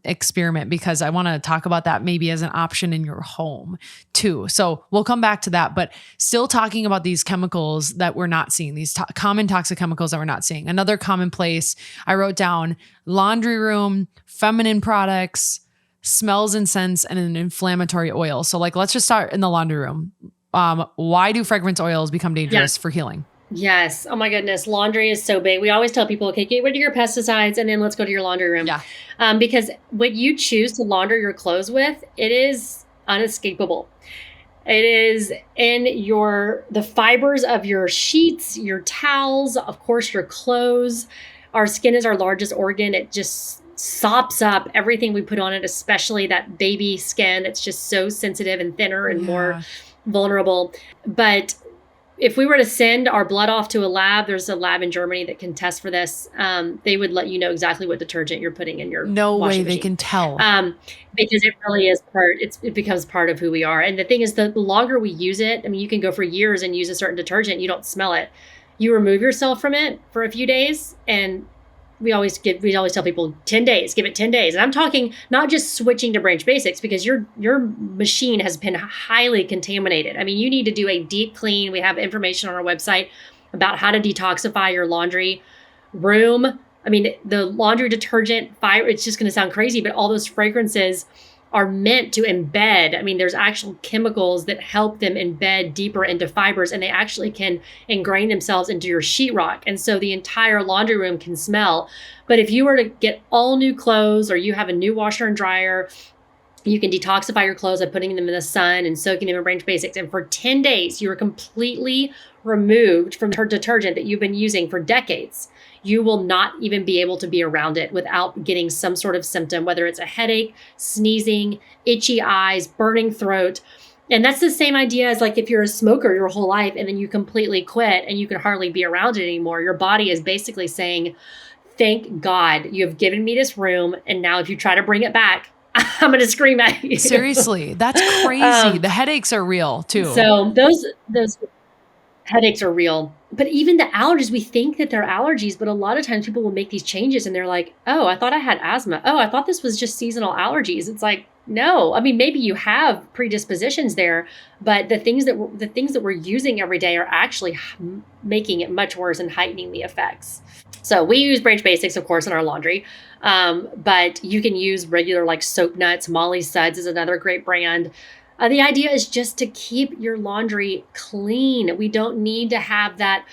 experiment, because I want to talk about that maybe as an option in your home too. So we'll come back to that, but still talking about these chemicals that we're not seeing, these common toxic chemicals that we're not seeing. Another commonplace, I wrote down laundry room, feminine products, smells and scents, and an inflammatory oil. So like, let's just start in the laundry room. Why do fragrance oils become dangerous for healing? Yes. Oh my goodness. Laundry is so big. We always tell people, okay, get rid of your pesticides and then let's go to your laundry room. Yeah. Because what you choose to launder your clothes with, it is unescapable. It is in the fibers of your sheets, your towels, of course, your clothes. Our skin is our largest organ. It just sops up everything we put on it, especially that baby skin. It's just so sensitive and thinner and more vulnerable. But if we were to send our blood off to a lab, there's a lab in Germany that can test for this. They would let you know exactly what detergent you're putting in your washing machine. They can tell. Because it really is it becomes part of who we are. And the thing is, the longer we use it, I mean, you can go for years and use a certain detergent, you don't smell it. You remove yourself from it for a few days, and we always tell people 10 days, give it 10 days. And I'm talking not just switching to Branch Basics, because your machine has been highly contaminated. I mean, you need to do a deep clean. We have information on our website about how to detoxify your laundry room. I mean, the laundry detergent, it's just going to sound crazy, but all those fragrances are meant to embed. I mean, there's actual chemicals that help them embed deeper into fibers, and they actually can ingrain themselves into your sheetrock. And so the entire laundry room can smell. But if you were to get all new clothes, or you have a new washer and dryer, you can detoxify your clothes by putting them in the sun and soaking them in Branch Basics. And for 10 days, you are completely removed from detergent that you've been using for decades. You will not even be able to be around it without getting some sort of symptom, whether it's a headache, sneezing, itchy eyes, burning throat. And that's the same idea as like if you're a smoker your whole life and then you completely quit and you can hardly be around it anymore. Your body is basically saying, thank God you have given me this room. And now if you try to bring it back, I'm going to scream at you. Seriously, that's crazy. The headaches are real too. So those headaches are real. But even the allergies, we think that they're allergies, but a lot of times people will make these changes and they're like, oh, I thought I had asthma. Oh, I thought this was just seasonal allergies. It's like, no, I mean, maybe you have predispositions there, but the things that we're using every day are actually making it much worse and heightening the effects. So we use Branch Basics, of course, in our laundry, but you can use regular like soap nuts. Molly Suds is another great brand. The idea is just to keep your laundry clean. We don't need to have that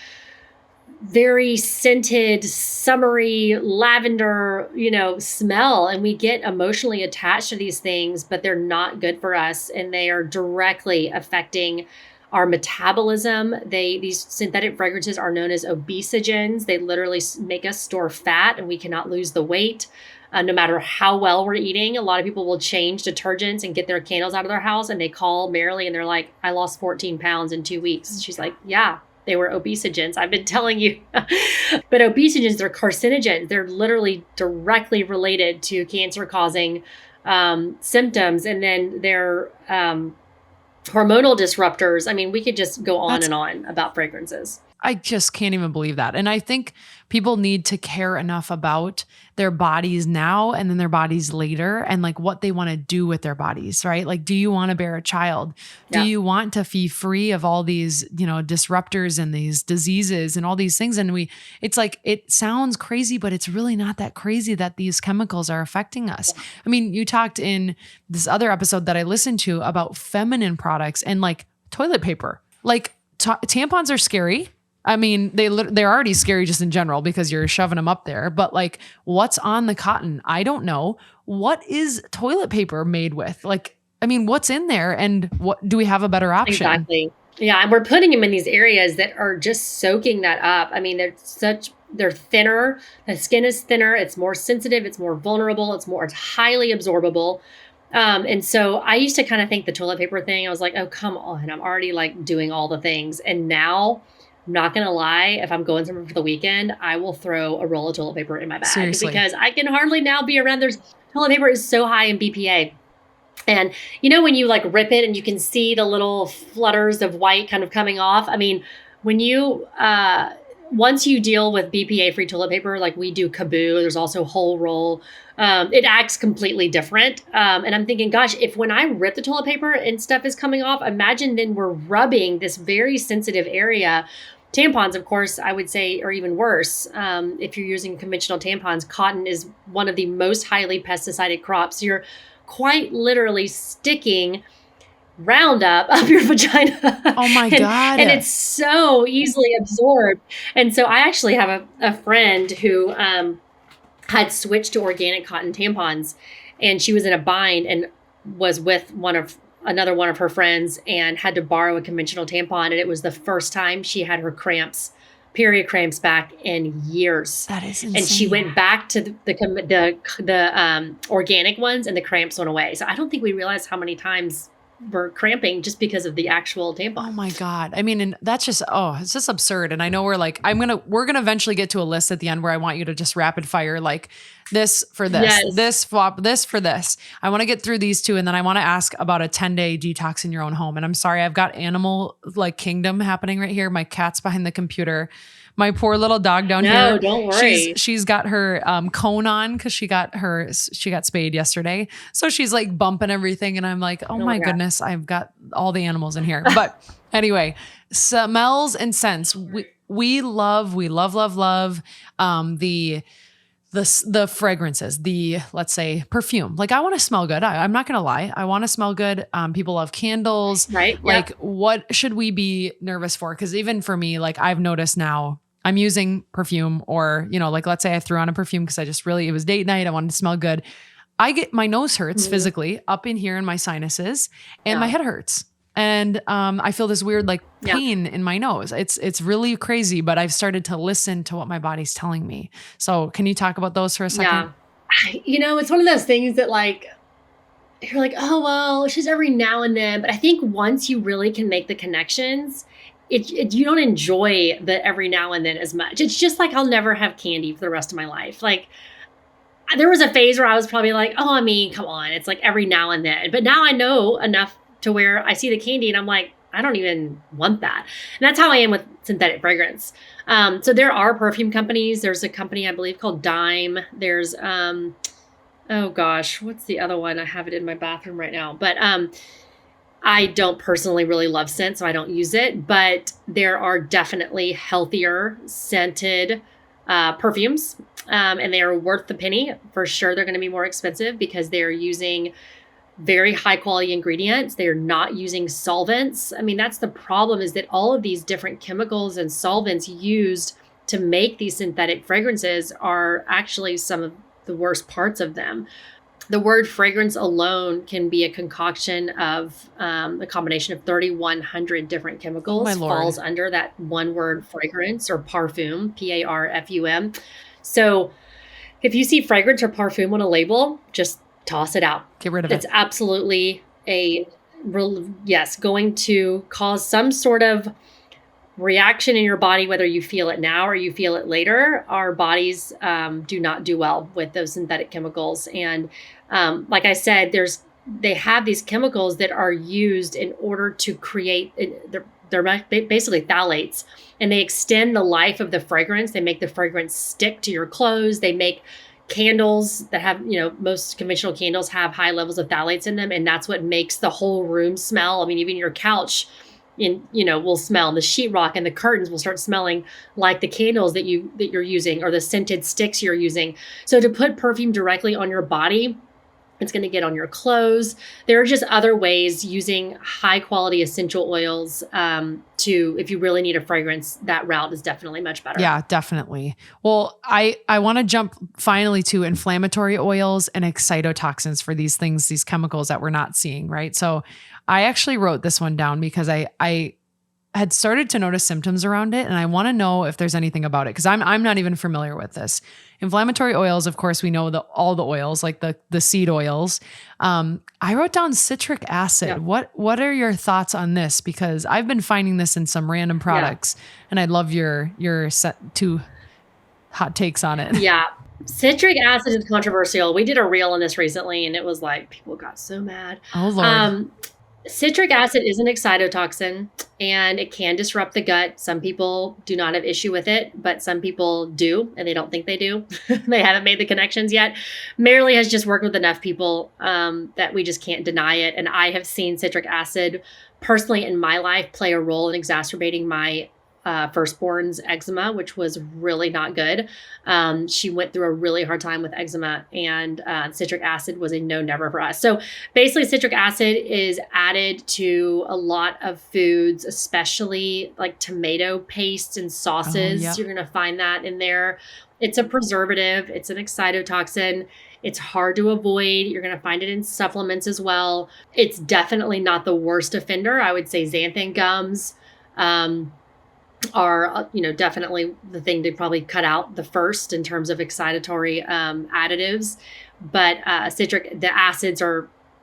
very scented, summery lavender, smell. And we get emotionally attached to these things, but they're not good for us. And they are directly affecting our metabolism. These synthetic fragrances are known as obesogens. They literally make us store fat and we cannot lose the weight. No matter how well we're eating. A lot of people will change detergents and get their candles out of their house and they call Marilee and they're like, I lost 14 pounds in 2 weeks. She's like, yeah, they were obesogens. I've been telling you. But obesogens, they're carcinogens. They're literally directly related to cancer causing symptoms. And then they're hormonal disruptors. I mean, we could just go on and on about fragrances. I just can't even believe that. And I think people need to care enough about their bodies now and then their bodies later and like what they want to do with their bodies, right? Like, do you want to bear a child? Do Yeah. you want to be free of all these, disruptors and these diseases and all these things? And it's like, it sounds crazy, but it's really not that crazy that these chemicals are affecting us. Yeah. I mean, you talked in this other episode that I listened to about feminine products and like toilet paper, like tampons are scary. I mean, they're already scary just in general because you're shoving them up there. But like, what's on the cotton? I don't know. What is toilet paper made with? Like, I mean, what's in there, and what do we have a better option? Exactly. Yeah, and we're putting them in these areas that are just soaking that up. I mean, they're thinner. The skin is thinner. It's more sensitive. It's more vulnerable. It's highly absorbable. And so I used to kind of think the toilet paper thing, I was like, oh, come on. I'm already like doing all the things. And now, I'm not going to lie, if I'm going somewhere for the weekend, I will throw a roll of toilet paper in my bag. Seriously. Because I can hardly now be around. Toilet paper is so high in BPA. And when you like rip it and you can see the little flutters of white kind of coming off. I mean, when you, once you deal with BPA free toilet paper, like we do Kaboo, there's also whole roll. It acts completely different. And I'm thinking, gosh, if when I rip the toilet paper and stuff is coming off, imagine then we're rubbing this very sensitive area. Tampons, of course, I would say are even worse. If you're using conventional tampons, cotton is one of the most highly pesticided crops. You're quite literally sticking Roundup up your vagina. Oh my God. And it's so easily absorbed. And so I actually have a friend who had switched to organic cotton tampons, and she was in a bind and was with another one of her friends and had to borrow a conventional tampon. And it was the first time she had her period cramps back in years. That is insane. And she went back to the organic ones, and the cramps went away. So I don't think we realize how many times we're cramping just because of the actual tampon. Oh my God. I mean, and that's just, it's just absurd. And I know we're going to eventually get to a list at the end where I want you to just rapid fire, like this for this, Yes. this flop, this for this. I want to get through these two. And then I want to ask about a 10-day detox in your own home. And I'm sorry, I've got animal like kingdom happening right here. My cat's behind the computer. My poor little dog down here. No, don't worry. She's got her cone on because she got spayed yesterday. So she's like bumping everything. And I'm like, oh my goodness, I've got all the animals in here. But anyway, smells and scents. We love the fragrances, let's say perfume. Like I want to smell good. I'm not going to lie. I want to smell good. People love candles. Right. Like what should we be nervous for? Because even for me, like I've noticed now I'm using perfume or, like let's say I threw on a perfume because it was date night. I wanted to smell good. My nose hurts physically up in here in my sinuses and my head hurts. And I feel this weird like pain in my nose. It's really crazy, but I've started to listen to what my body's telling me. So can you talk about those for a second? Yeah. It's one of those things that like, you're like, oh, well, it's just every now and then. But I think once you really can make the connections, you don't enjoy the every now and then as much. It's just like, I'll never have candy for the rest of my life. Like there was a phase where I was probably like, oh, I mean, come on. It's like every now and then. But now I know enough to where I see the candy and I'm like, I don't even want that. And that's how I am with synthetic fragrance. So there are perfume companies. There's a company, I believe, called Dime. There's, oh gosh, what's the other one? I have it in my bathroom right now. But I don't personally really love scent, so I don't use it. But there are definitely healthier scented perfumes. And they are worth the penny. For sure, they're going to be more expensive because they're using very high quality ingredients. They're not using solvents. I mean, that's the problem, is that all of these different chemicals and solvents used to make these synthetic fragrances are actually some of the worst parts of them. The word fragrance alone can be a concoction of a combination of 3,100 different chemicals. Oh, my Lord. Falls under that one word fragrance or parfum, Parfum. So if you see fragrance or parfum on a label, just toss it out. Get rid of it. It's absolutely going to cause some sort of reaction in your body, whether you feel it now or you feel it later. Our bodies do not do well with those synthetic chemicals. And like I said, they have these chemicals that are used in order to create, they're basically phthalates, and they extend the life of the fragrance. They make the fragrance stick to your clothes. They make candles that have, most conventional candles have high levels of phthalates in them. And that's what makes the whole room smell. I mean, even your couch will smell, and the sheetrock and the curtains will start smelling like the candles that you're using, or the scented sticks you're using. So to put perfume directly on your body, it's going to get on your clothes. There are just other ways using high quality essential oils if you really need a fragrance, that route is definitely much better. Yeah, definitely. Well, I want to jump finally to inflammatory oils and excitotoxins for these things, these chemicals that we're not seeing, right? So I actually wrote this one down because I had started to notice symptoms around it, and I want to know if there's anything about it, because I'm not even familiar with this. Inflammatory oils, of course, we know all the oils, like the seed oils. I wrote down citric acid. Yeah. What are your thoughts on this? Because I've been finding this in some random products, and I'd love your two hot takes on it. Yeah. Citric acid is controversial. We did a reel on this recently, and it was like, people got so mad. Oh, Lord. Citric acid is an excitotoxin, and it can disrupt the gut. Some people do not have issue with it, but some people do, and they don't think they do. They haven't made the connections yet. Marilee has just worked with enough people that we just can't deny it. And I have seen citric acid personally in my life play a role in exacerbating my firstborn's eczema, which was really not good. She went through a really hard time with eczema, and citric acid was a no-never for us. So basically, citric acid is added to a lot of foods, especially like tomato paste and sauces. Yep. You're going to find that in there. It's a preservative. It's an excitotoxin. It's hard to avoid. You're going to find it in supplements as well. It's definitely not the worst offender. I would say xanthan gums are definitely the thing to probably cut out the first in terms of excitatory additives, but the acids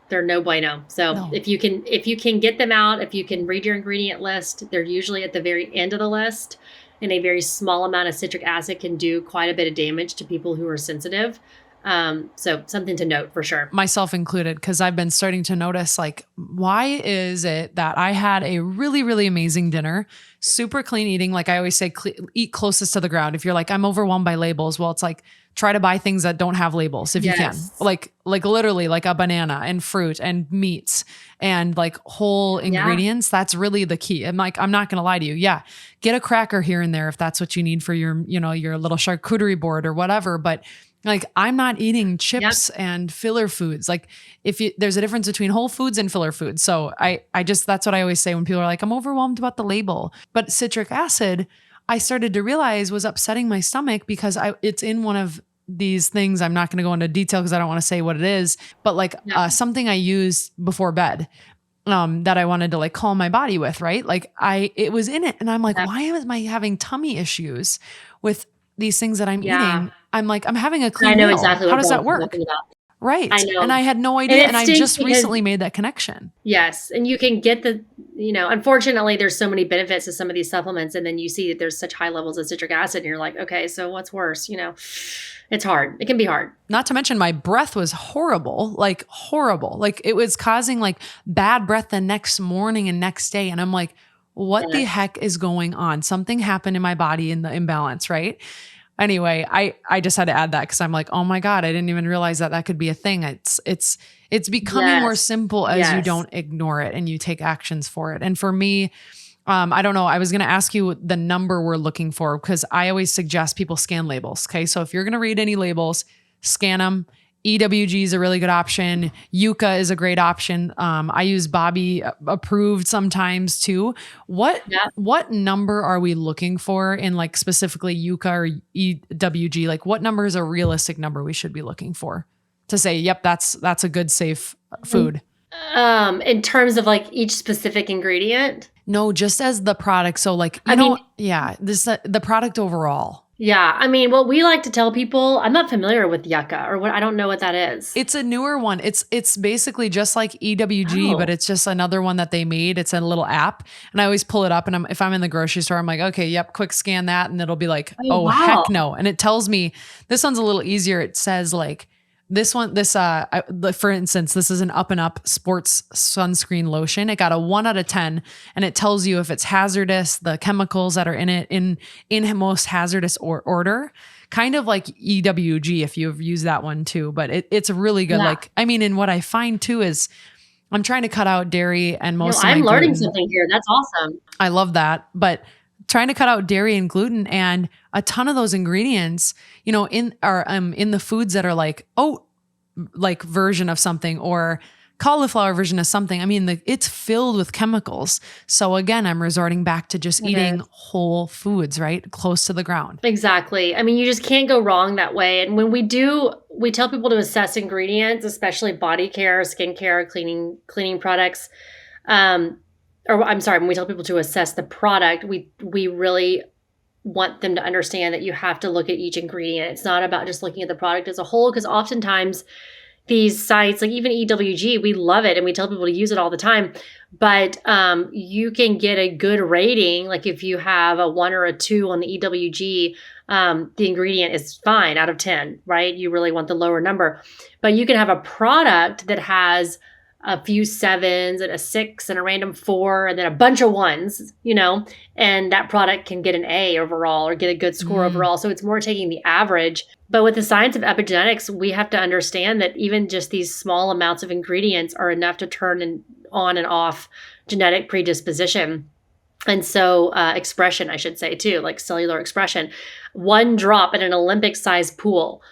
they're no bueno. So No. if you can get them out, if you can read your ingredient list, they're usually at the very end of the list, and a very small amount of citric acid can do quite a bit of damage to people who are sensitive. So something to note for sure. Myself included, because I've been starting to notice, like, why is it that I had a really, really amazing dinner, super clean eating? Like I always say, eat closest to the ground. If you're like, I'm overwhelmed by labels, well, it's like, try to buy things that don't have labels if you can. Like literally like a banana and fruit and meats and like whole ingredients. That's really the key. I'm not going to lie to you. Yeah. Get a cracker here and there if that's what you need for your, your little charcuterie board or whatever. But like, I'm not eating chips and filler foods. Like there's a difference between whole foods and filler foods. So that's what I always say when people are like, I'm overwhelmed about the label. But citric acid, I started to realize was upsetting my stomach because it's in one of these things. I'm not going to go into detail because I don't want to say what it is, but like something I use before bed that I wanted to like calm my body with, right? Like it was in it, and I'm like, why am I having tummy issues with these things that I'm eating? I'm like, I'm having a clean I know meal. exactly How does that work? Right. I know. And I had no idea. And I just recently made that connection. Yes. And you can get unfortunately, there's so many benefits to some of these supplements. And then you see that there's such high levels of citric acid, and you're like, okay, so what's worse? It's hard. It can be hard. Not to mention my breath was horrible. Like it was causing like bad breath the next morning and next day. And I'm like, what the heck is going on? Something happened in my body in the imbalance, right? Anyway, I just had to add that because I'm like, oh my God, I didn't even realize that could be a thing. It's becoming more simple as you don't ignore it and you take actions for it. And for me, I don't know, I was going to ask you the number we're looking for, because I always suggest people scan labels. Okay. So if you're going to read any labels, scan them. EWG is a really good option. Yucca is a great option. I use Bobby approved sometimes too. What number are we looking for in like specifically Yucca or EWG? Like what number is a realistic number we should be looking for to say, yep, that's a good safe food? In terms of like each specific ingredient? No, just as the product. So like, the product overall. Yeah. I mean, what we like to tell people, I'm not familiar with yucca or I don't know what that is. It's a newer one. It's basically just like EWG, but it's just another one that they made. It's a little app, and I always pull it up, and if I'm in the grocery store, I'm like, okay, yep, quick scan that. And it'll be like, wow. Heck no. And it tells me, this one's a little easier. It says like, For instance, this is an Up and Up sports sunscreen lotion. It got a 1 out of 10, and it tells you if it's hazardous, the chemicals that are in it in most hazardous order, kind of like EWG, if you've used that one too, but it's really good. Yeah. And what I find too is I'm trying to cut out dairy and most of my I'm learning gluten. something here. That's awesome. I love that. But trying to cut out dairy and gluten, and a ton of those ingredients, in the foods that are like oat version of something or cauliflower version of something. I mean, it's filled with chemicals. So again, I'm resorting back to just eating whole foods, right? Close to the ground. Exactly. I mean, you just can't go wrong that way. And when we tell people to assess ingredients, especially body care, skincare, cleaning products. When we tell people to assess the product, we really want them to understand that you have to look at each ingredient. It's not about just looking at the product as a whole, because oftentimes these sites, like even EWG, we love it and we tell people to use it all the time. But you can get a good rating. Like if you have a 1 or a 2 on the EWG, the ingredient is fine out of 10, right? You really want the lower number. But you can have a product that has a few 7s and a 6 and a random 4 and then a bunch of 1s, and that product can get an A overall or get a good score overall. So it's more taking the average. But with the science of epigenetics, we have to understand that even just these small amounts of ingredients are enough to turn on and off genetic predisposition. And so expression, I should say too, like cellular expression. 1 drop in an Olympic-sized pool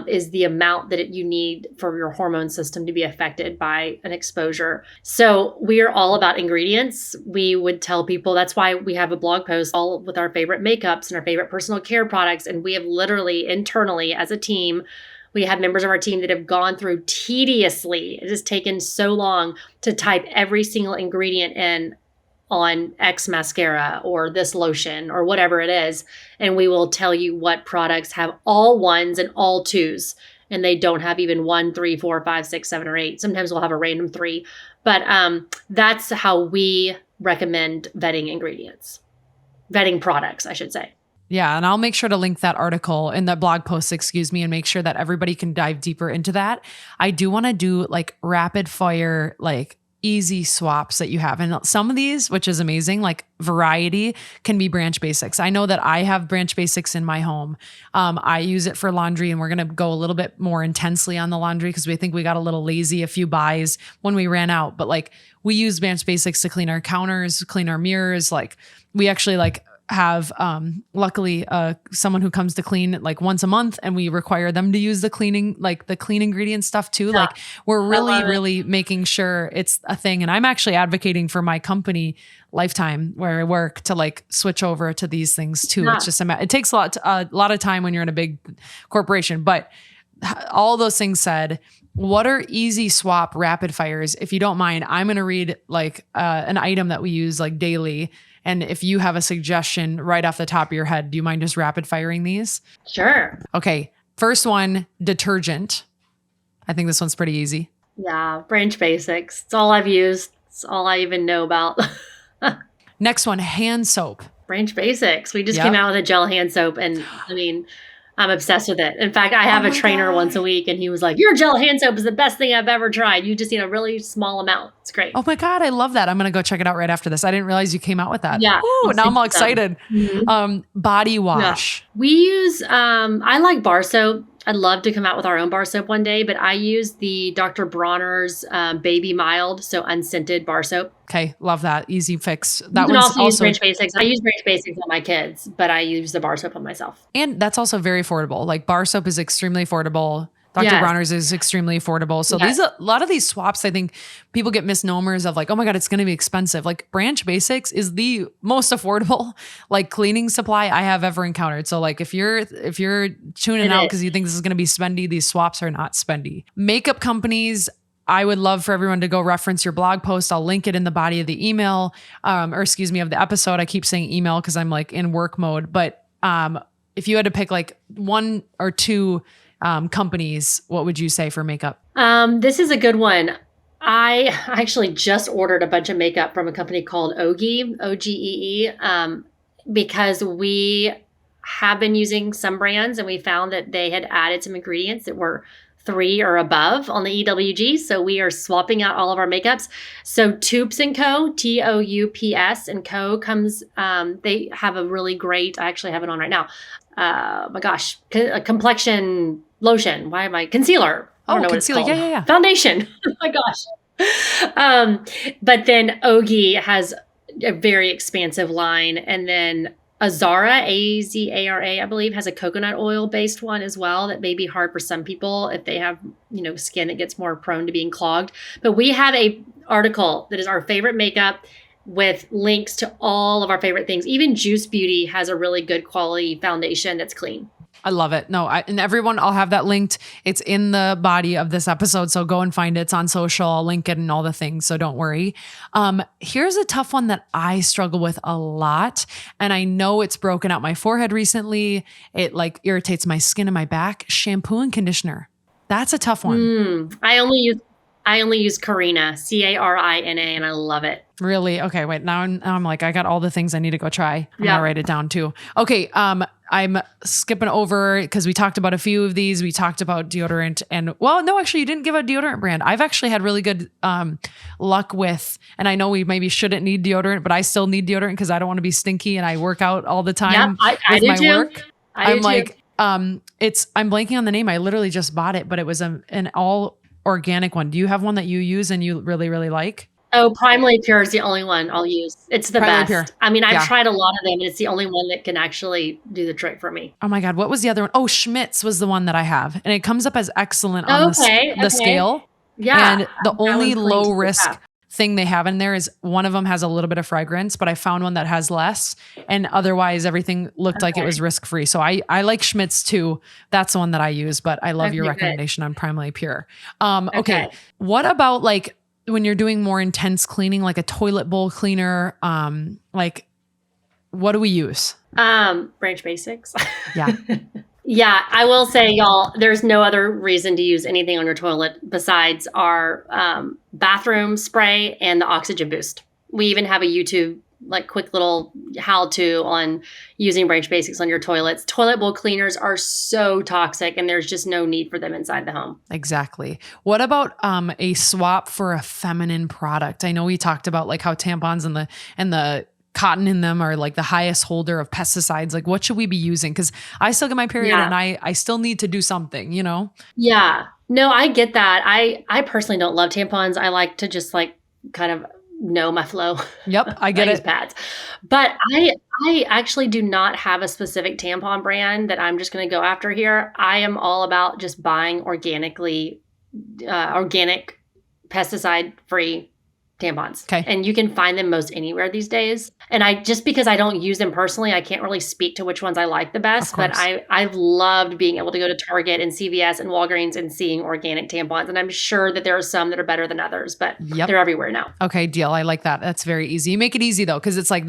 is the amount that you need for your hormone system to be affected by an exposure. So we are all about ingredients. We would tell people, that's why we have a blog post all with our favorite makeups and our favorite personal care products. And we have literally internally as a team, we have members of our team that have gone through tediously. It has taken so long to type every single ingredient in on X mascara or this lotion or whatever it is. And we will tell you what products have all 1s and all 2s. And they don't have even 1, 3, 4, 5, 6, 7, or 8. Sometimes we'll have a random 3. But that's how we recommend vetting products, I should say. Yeah. And I'll make sure to link that article in the blog post, and make sure that everybody can dive deeper into that. I do want to do rapid fire, easy swaps that you have. And some of these, which is amazing, like variety, can be branch basics. I know that I have branch basics in my home. I use it for laundry, and we're going to go a little bit more intensely on the laundry because we think we got a little lazy, a few buys when we ran out. But we use branch basics to clean our counters, clean our mirrors. We actually have luckily someone who comes to clean once a month, and we require them to use the clean ingredient stuff too. Yeah. We're really making sure it's a thing. And I'm actually advocating for my company Lifetime where I work to switch over to these things too. Yeah. It's just it takes a lot of time when you're in a big corporation, but all those things said, what are easy swap rapid fires? If you don't mind, I'm going to read an item that we use daily. And if you have a suggestion right off the top of your head, do you mind just rapid firing these? Sure. Okay. First one, detergent. I think this one's pretty easy. Yeah. Branch basics. It's all I've used. It's all I even know about. Next one, hand soap. Branch basics. We just came out with a gel hand soap, and I'm obsessed with it. In fact, I have a trainer once a week, and he was like, your gel hand soap is the best thing I've ever tried. You just need a really small amount. It's great. Oh my God. I love that. I'm going to go check it out right after this. I didn't realize you came out with that. Yeah. Ooh, now I'm all excited. Mm-hmm. Body wash. Yeah. We use, I like bar soap. I'd love to come out with our own bar soap one day, but I use the Dr. Bronner's Baby Mild, so unscented bar soap. Okay, love that. Easy fix. That you can also use Branch Basics. I use Branch Basics on my kids, but I use the bar soap on myself. And that's also very affordable. Bar soap is extremely affordable. Dr. Bronner's is extremely affordable. So a lot of these swaps, I think people get misnomers of oh my God, it's going to be expensive. Branch Basics is the most affordable cleaning supply I have ever encountered. So if you're tuning out because you think this is going to be spendy, these swaps are not spendy. Makeup companies, I would love for everyone to go reference your blog post. I'll link it in the body of the email, of the episode. I keep saying email because I'm in work mode. But if you had to pick 1 or 2 companies, what would you say for makeup? This is a good one. I actually just ordered a bunch of makeup from a company called Ogee, Ogee, because we have been using some brands, and we found that they had added some ingredients that were 3 or above on the EWG. So we are swapping out all of our makeups. So Toups & Co, Toups & Co comes, they have a really great, I actually have it on right now. My gosh, a complexion lotion. Concealer. I don't know what it's called. Yeah. Foundation. Oh my gosh. But then Ogi has a very expansive line. And then Azara, Azara, I believe, has a coconut oil based one as well that may be hard for some people if they have, skin that gets more prone to being clogged. But we have a article that is our favorite makeup with links to all of our favorite things. Even Juice Beauty has a really good quality foundation that's clean. I love it. No, and everyone, I'll have that linked. It's in the body of this episode. So go and find it. It's on social. I'll link it and all the things. So don't worry. Here's a tough one that I struggle with a lot. And I know it's broken out my forehead recently. It like irritates my skin and my back. Shampoo and conditioner. That's a tough one. I only use Carina, Carina, and I love it. Really? Okay, wait. Now I'm like, I got all the things I need to go try. I'm gonna write it down too. Okay, I'm skipping over because we talked about a few of these. We talked about deodorant actually you didn't give a deodorant brand. I've actually had really good luck with, and I know we maybe shouldn't need deodorant, but I still need deodorant because I don't want to be stinky and I work out all the time with my work. I'm blanking on the name. I literally just bought it, but it was an all organic one. Do you have one that you use and you really, really like? Oh, Primally Pure is the only one I'll use. It's the Primally best. Pure. I mean, I've tried a lot of them, and it's the only one that can actually do the trick for me. Oh my God. What was the other one? Oh, Schmidt's was the one that I have. And it comes up as excellent on the scale. Yeah. And the only low risk thing they have in there is one of them has a little bit of fragrance, but I found one that has less. And otherwise everything looked like it was risk-free. So I like Schmidt's too. That's the one that I use, but I love your recommendation on Primally Pure. Okay. What about like when you're doing more intense cleaning, like a toilet bowl cleaner, like what do we use? Branch Basics. Yeah. Yeah, I will say, y'all, there's no other reason to use anything on your toilet besides our bathroom spray and the oxygen boost. We even have a YouTube like quick little how-to on using Branch Basics on your toilets. Toilet bowl cleaners are so toxic and there's just no need for them inside the home. Exactly. What about a swap for a feminine product? I know we talked about like how tampons and the cotton in them are like the highest holder of pesticides. Like what should we be using? Because I still get my period and I still need to do something, Yeah. No, I get that. I personally don't love tampons. I like to just like kind of know my flow. Yep, I get use pads. But I actually do not have a specific tampon brand that I'm just going to go after here. I am all about just buying organic pesticide-free tampons. Okay. And you can find them most anywhere these days. And just because I don't use them personally, I can't really speak to which ones I like the best. But I've loved being able to go to Target and CVS and Walgreens and seeing organic tampons. And I'm sure that there are some that are better than others, but they're everywhere now. Okay, deal. I like that. That's very easy. You make it easy though, because it's like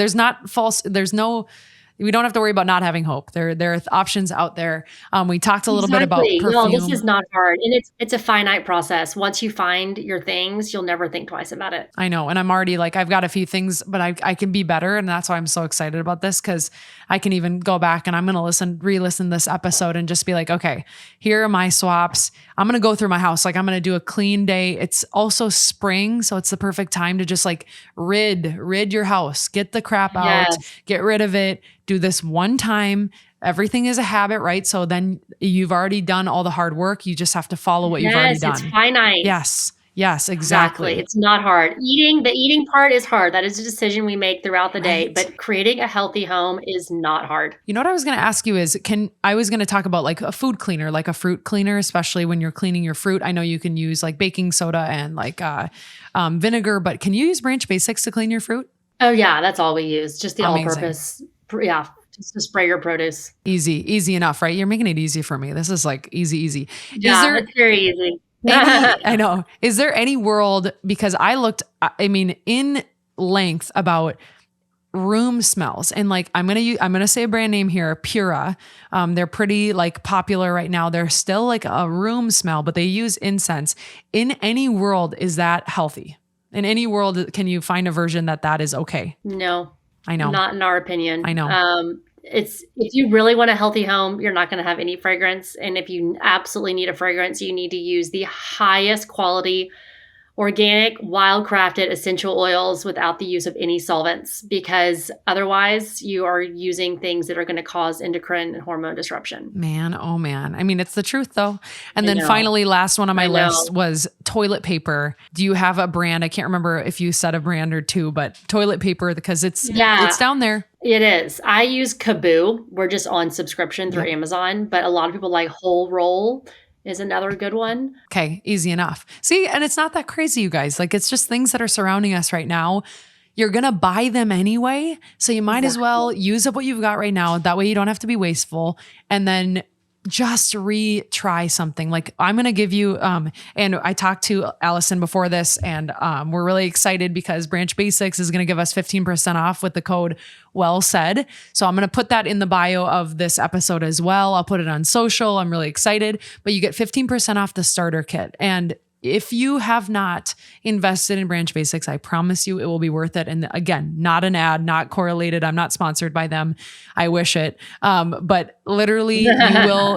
we don't have to worry about not having hope. There are options out there. We talked a little bit about perfume. No, this is not hard. And it's a finite process. Once you find your things, you'll never think twice about it. I know. And I'm already like, I've got a few things, but I can be better. And that's why I'm so excited about this, because I can even go back and I'm going to re-listen this episode and just be like, okay, here are my swaps. I'm going to go through my house. Like I'm going to do a clean day. It's also spring. So it's the perfect time to just like rid your house, get the crap out, get rid of it. Do this one time. Everything is a habit, right? So then you've already done all the hard work. You just have to follow what you've already done. It's finite. Yes, exactly. It's not hard. The eating part is hard. That is a decision we make throughout the day, but creating a healthy home is not hard. You know what I was going to ask you is, I was going to talk about like a food cleaner, like a fruit cleaner, especially when you're cleaning your fruit. I know you can use like baking soda and like vinegar, but can you use Branch Basics to clean your fruit? Oh yeah, that's all we use. Just the all-purpose. Yeah, just to spray your produce. Easy enough, right? You're making it easy for me. This is like easy. Yeah, it's very easy. I know. Is there any world, because I looked, in length about room smells, and like I'm gonna say a brand name here, Pura. They're pretty like popular right now. They're still like a room smell, but they use incense. In any world, is that healthy? In any world, can you find a version that is okay? No. I know. Not in our opinion. I know. It's if you really want a healthy home, you're not going to have any fragrance. And if you absolutely need a fragrance, you need to use the highest quality organic, wild-crafted essential oils without the use of any solvents, because otherwise you are using things that are going to cause endocrine and hormone disruption. Man, oh man. I mean, it's the truth though. And I then know. finally, last one on my I know. list was toilet paper. Do you have a brand? I can't remember if you said a brand or two, but toilet paper, because it's down there. It is. I use Kaboo. We're just on subscription through Amazon, but a lot of people like Whole Roll is another good one. Okay, easy enough. See, and it's not that crazy, you guys. Like, it's just things that are surrounding us right now. You're going to buy them anyway. So you might as well use up what you've got right now. That way you don't have to be wasteful. And then just retry something. Like, I'm going to give you, and I talked to Allison before this, and we're really excited because Branch Basics is going to give us 15% off with the code well said. So I'm going to put that in the bio of this episode as well. I'll put it on social. I'm really excited, but you get 15% off the starter kit. And if you have not invested in Branch Basics, I promise you it will be worth it. And again, not an ad, not correlated. I'm not sponsored by them. I wish it. But literally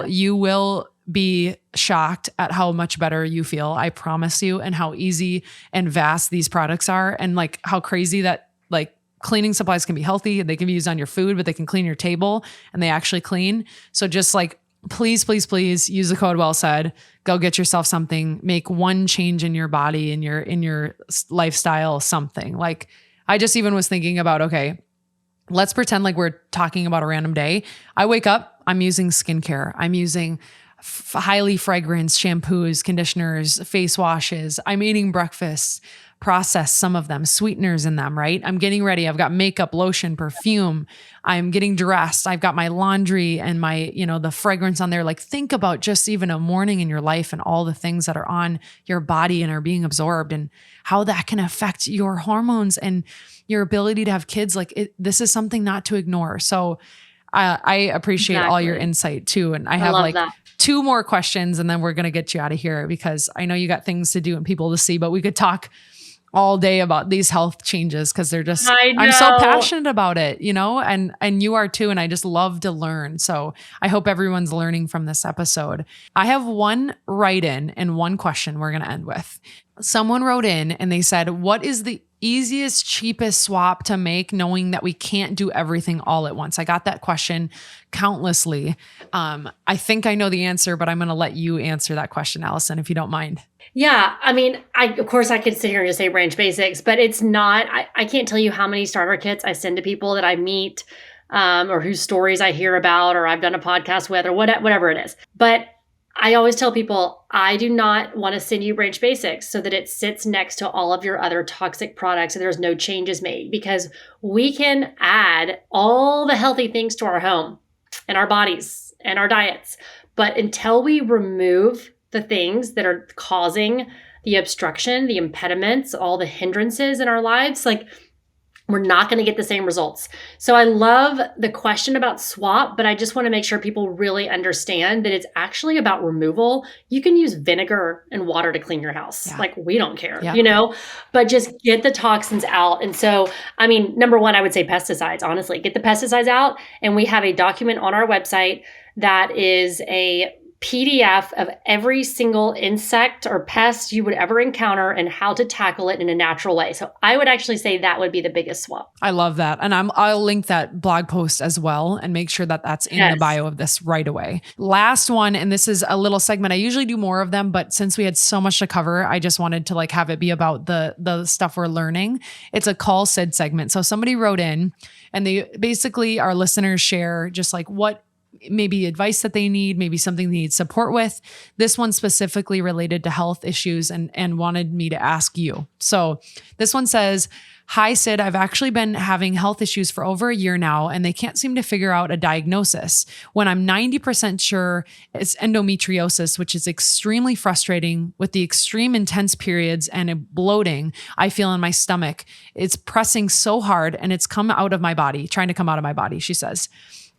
you will be shocked at how much better you feel. I promise you, and how easy and vast these products are, and like how crazy that like cleaning supplies can be healthy. They can be used on your food, but they can clean your table, and they actually clean. So just like, please, please, please use the code well said. Go get yourself something, make one change in your body, in your lifestyle, something. Like, I just even was thinking about, okay, let's pretend like we're talking about a random day. I wake up, I'm using skincare. I'm using highly fragranced shampoos, conditioners, face washes. I'm eating breakfast, processed, some of them, sweeteners in them, right? I'm getting ready. I've got makeup, lotion, perfume. I'm getting dressed. I've got my laundry and my, the fragrance on there. Like, think about just even a morning in your life and all the things that are on your body and are being absorbed, and how that can affect your hormones and your ability to have kids. Like, this is something not to ignore. So I appreciate all your insight too. And I have like two more questions, and then we're going to get you out of here, because I know you got things to do and people to see, but we could talk all day about these health changes, because they're just, I'm so passionate about it, and you are too. And I just love to learn. So I hope everyone's learning from this episode. I have one write-in and one question we're going to end with. Someone wrote in and they said, what is the easiest, cheapest swap to make, knowing that we can't do everything all at once? I got that question countlessly. I think I know the answer, but I'm going to let you answer that question, Allison, if you don't mind. Yeah. I mean, of course I could sit here and just say Branch Basics, but it's not, I can't tell you how many starter kits I send to people that I meet, or whose stories I hear about, or I've done a podcast with, or whatever it is. But I always tell people, I do not want to send you Branch Basics so that it sits next to all of your other toxic products and there's no changes made, because we can add all the healthy things to our home and our bodies and our diets. But until we remove the things that are causing the obstruction, the impediments, all the hindrances in our lives, like, we're not going to get the same results. So I love the question about swap, but I just want to make sure people really understand that it's actually about removal. You can use vinegar and water to clean your house. Yeah. Like, we don't care, but just get the toxins out. And so, I mean, number one, I would say pesticides, honestly, get the pesticides out. And we have a document on our website that is a PDF of every single insect or pest you would ever encounter and how to tackle it in a natural way. So I would actually say that would be the biggest swap. I love that. And I'll link that blog post as well and make sure that that's in the bio of this right away. Last one, and this is a little segment. I usually do more of them, but since we had so much to cover, I just wanted to have it be about the stuff we're learning. It's a call Sid segment. So somebody wrote in, and they basically, our listeners share just what maybe advice that they need, maybe something they need support with. This one specifically related to health issues and wanted me to ask you. So this one says, hi, Sid, I've actually been having health issues for over a year now, and they can't seem to figure out a diagnosis. When I'm 90% sure it's endometriosis, which is extremely frustrating with the extreme intense periods and a bloating I feel in my stomach. It's pressing so hard and it's trying to come out of my body, she says.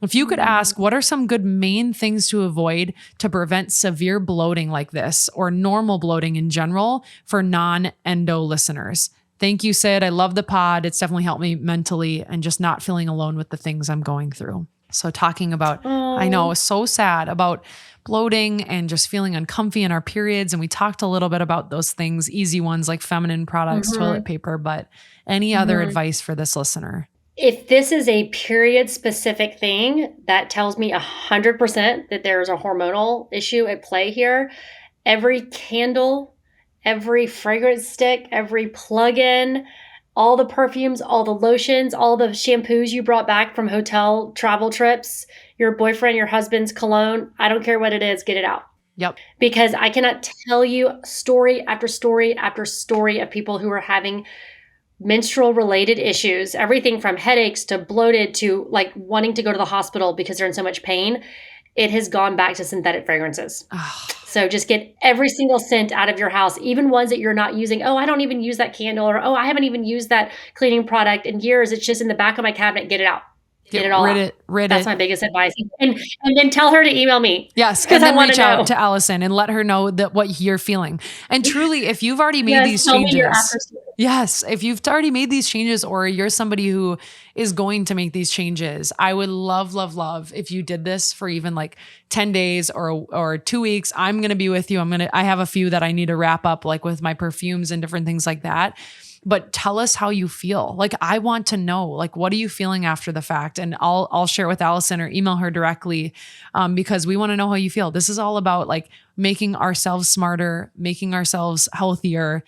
If you could ask, what are some good main things to avoid to prevent severe bloating like this, or normal bloating in general, for non-endo listeners? Thank you, Sid. I love the pod. It's definitely helped me mentally and just not feeling alone with the things I'm going through. So talking about, I Oh, know, so sad about bloating and just feeling uncomfy in our periods. And we talked a little bit about those things, easy ones like feminine products, toilet mhm, paper, but any other mhm. advice for this listener? If this is a period specific thing, that tells me 100% that there is a hormonal issue at play here. Every candle, every fragrance stick, every plug-in, all the perfumes, all the lotions, all the shampoos you brought back from hotel travel trips, your boyfriend, your husband's cologne, I don't care what it is, get it out. Yep. Because I cannot tell you story after story after story of people who are having menstrual related issues, everything from headaches to bloated to like wanting to go to the hospital because they're in so much pain. It has gone back to synthetic fragrances. So just get every single scent out of your house, even ones that you're not using. Oh, I don't even use that candle, or oh, I haven't even used that cleaning product in years. It's just in the back of my cabinet. Get it out. Get it all out. That's my biggest advice. And then tell her to email me. Yes. Because And I then want reach to know. out to Allison and let her know that what you're feeling. And truly, if you've already made Yes, these tell me your changes, after story. yes, if you've already made these changes or you're somebody who is going to make these changes, I would love, love, love if you did this for even like 10 days or 2 weeks. I'm going to be with you. I have a few that I need to wrap up, like with my perfumes and different things like that. But tell us how you feel. Like, I want to know, like, what are you feeling after the fact? And I'll share with Allison or email her directly, because we want to know how you feel. This is all about like making ourselves smarter, making ourselves healthier,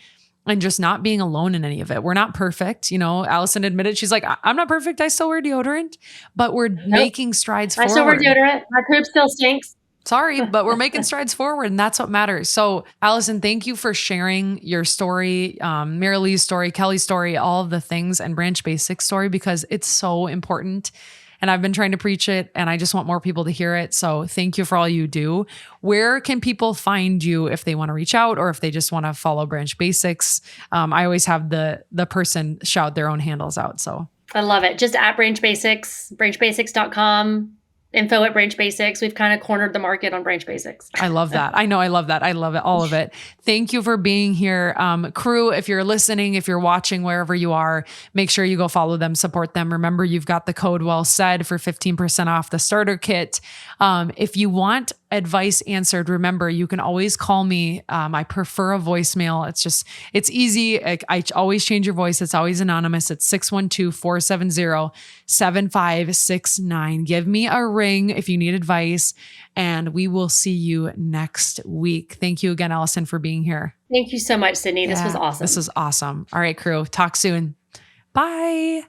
and just not being alone in any of it. We're not perfect. You know, Allison admitted, she's like, I'm not perfect. I still wear deodorant, but we're making strides I still wear forward. deodorant. My poop still stinks. Sorry, but we're making strides forward, and that's what matters. So, Allison, thank you for sharing your story, Mary Lee's story, Kelly's story, all of the things, and Branch Basics story, because it's so important. And I've been trying to preach it, and I just want more people to hear it. So, thank you for all you do. Where can people find you if they want to reach out or if they just want to follow Branch Basics? I always have the person shout their own handles out. So, I love it. Just at Branch Basics, branchbasics.com. Info at Branch Basics. We've kind of cornered the market on Branch Basics. I love that. I know. I love that. I love it. All of it. Thank you for being here. Crew, if you're listening, if you're watching, wherever you are, make sure you go follow them, support them. Remember, you've got the code well said for 15% off the starter kit. If you want advice answered, remember, you can always call me. I prefer a voicemail. It's easy. I always change your voice. It's always anonymous. It's 612-470-7569. Give me a ring if you need advice, and we will see you next week. Thank you again, Allison, for being here. Thank you so much, Sydney. This was awesome. This was awesome. All right, crew. Talk soon. Bye.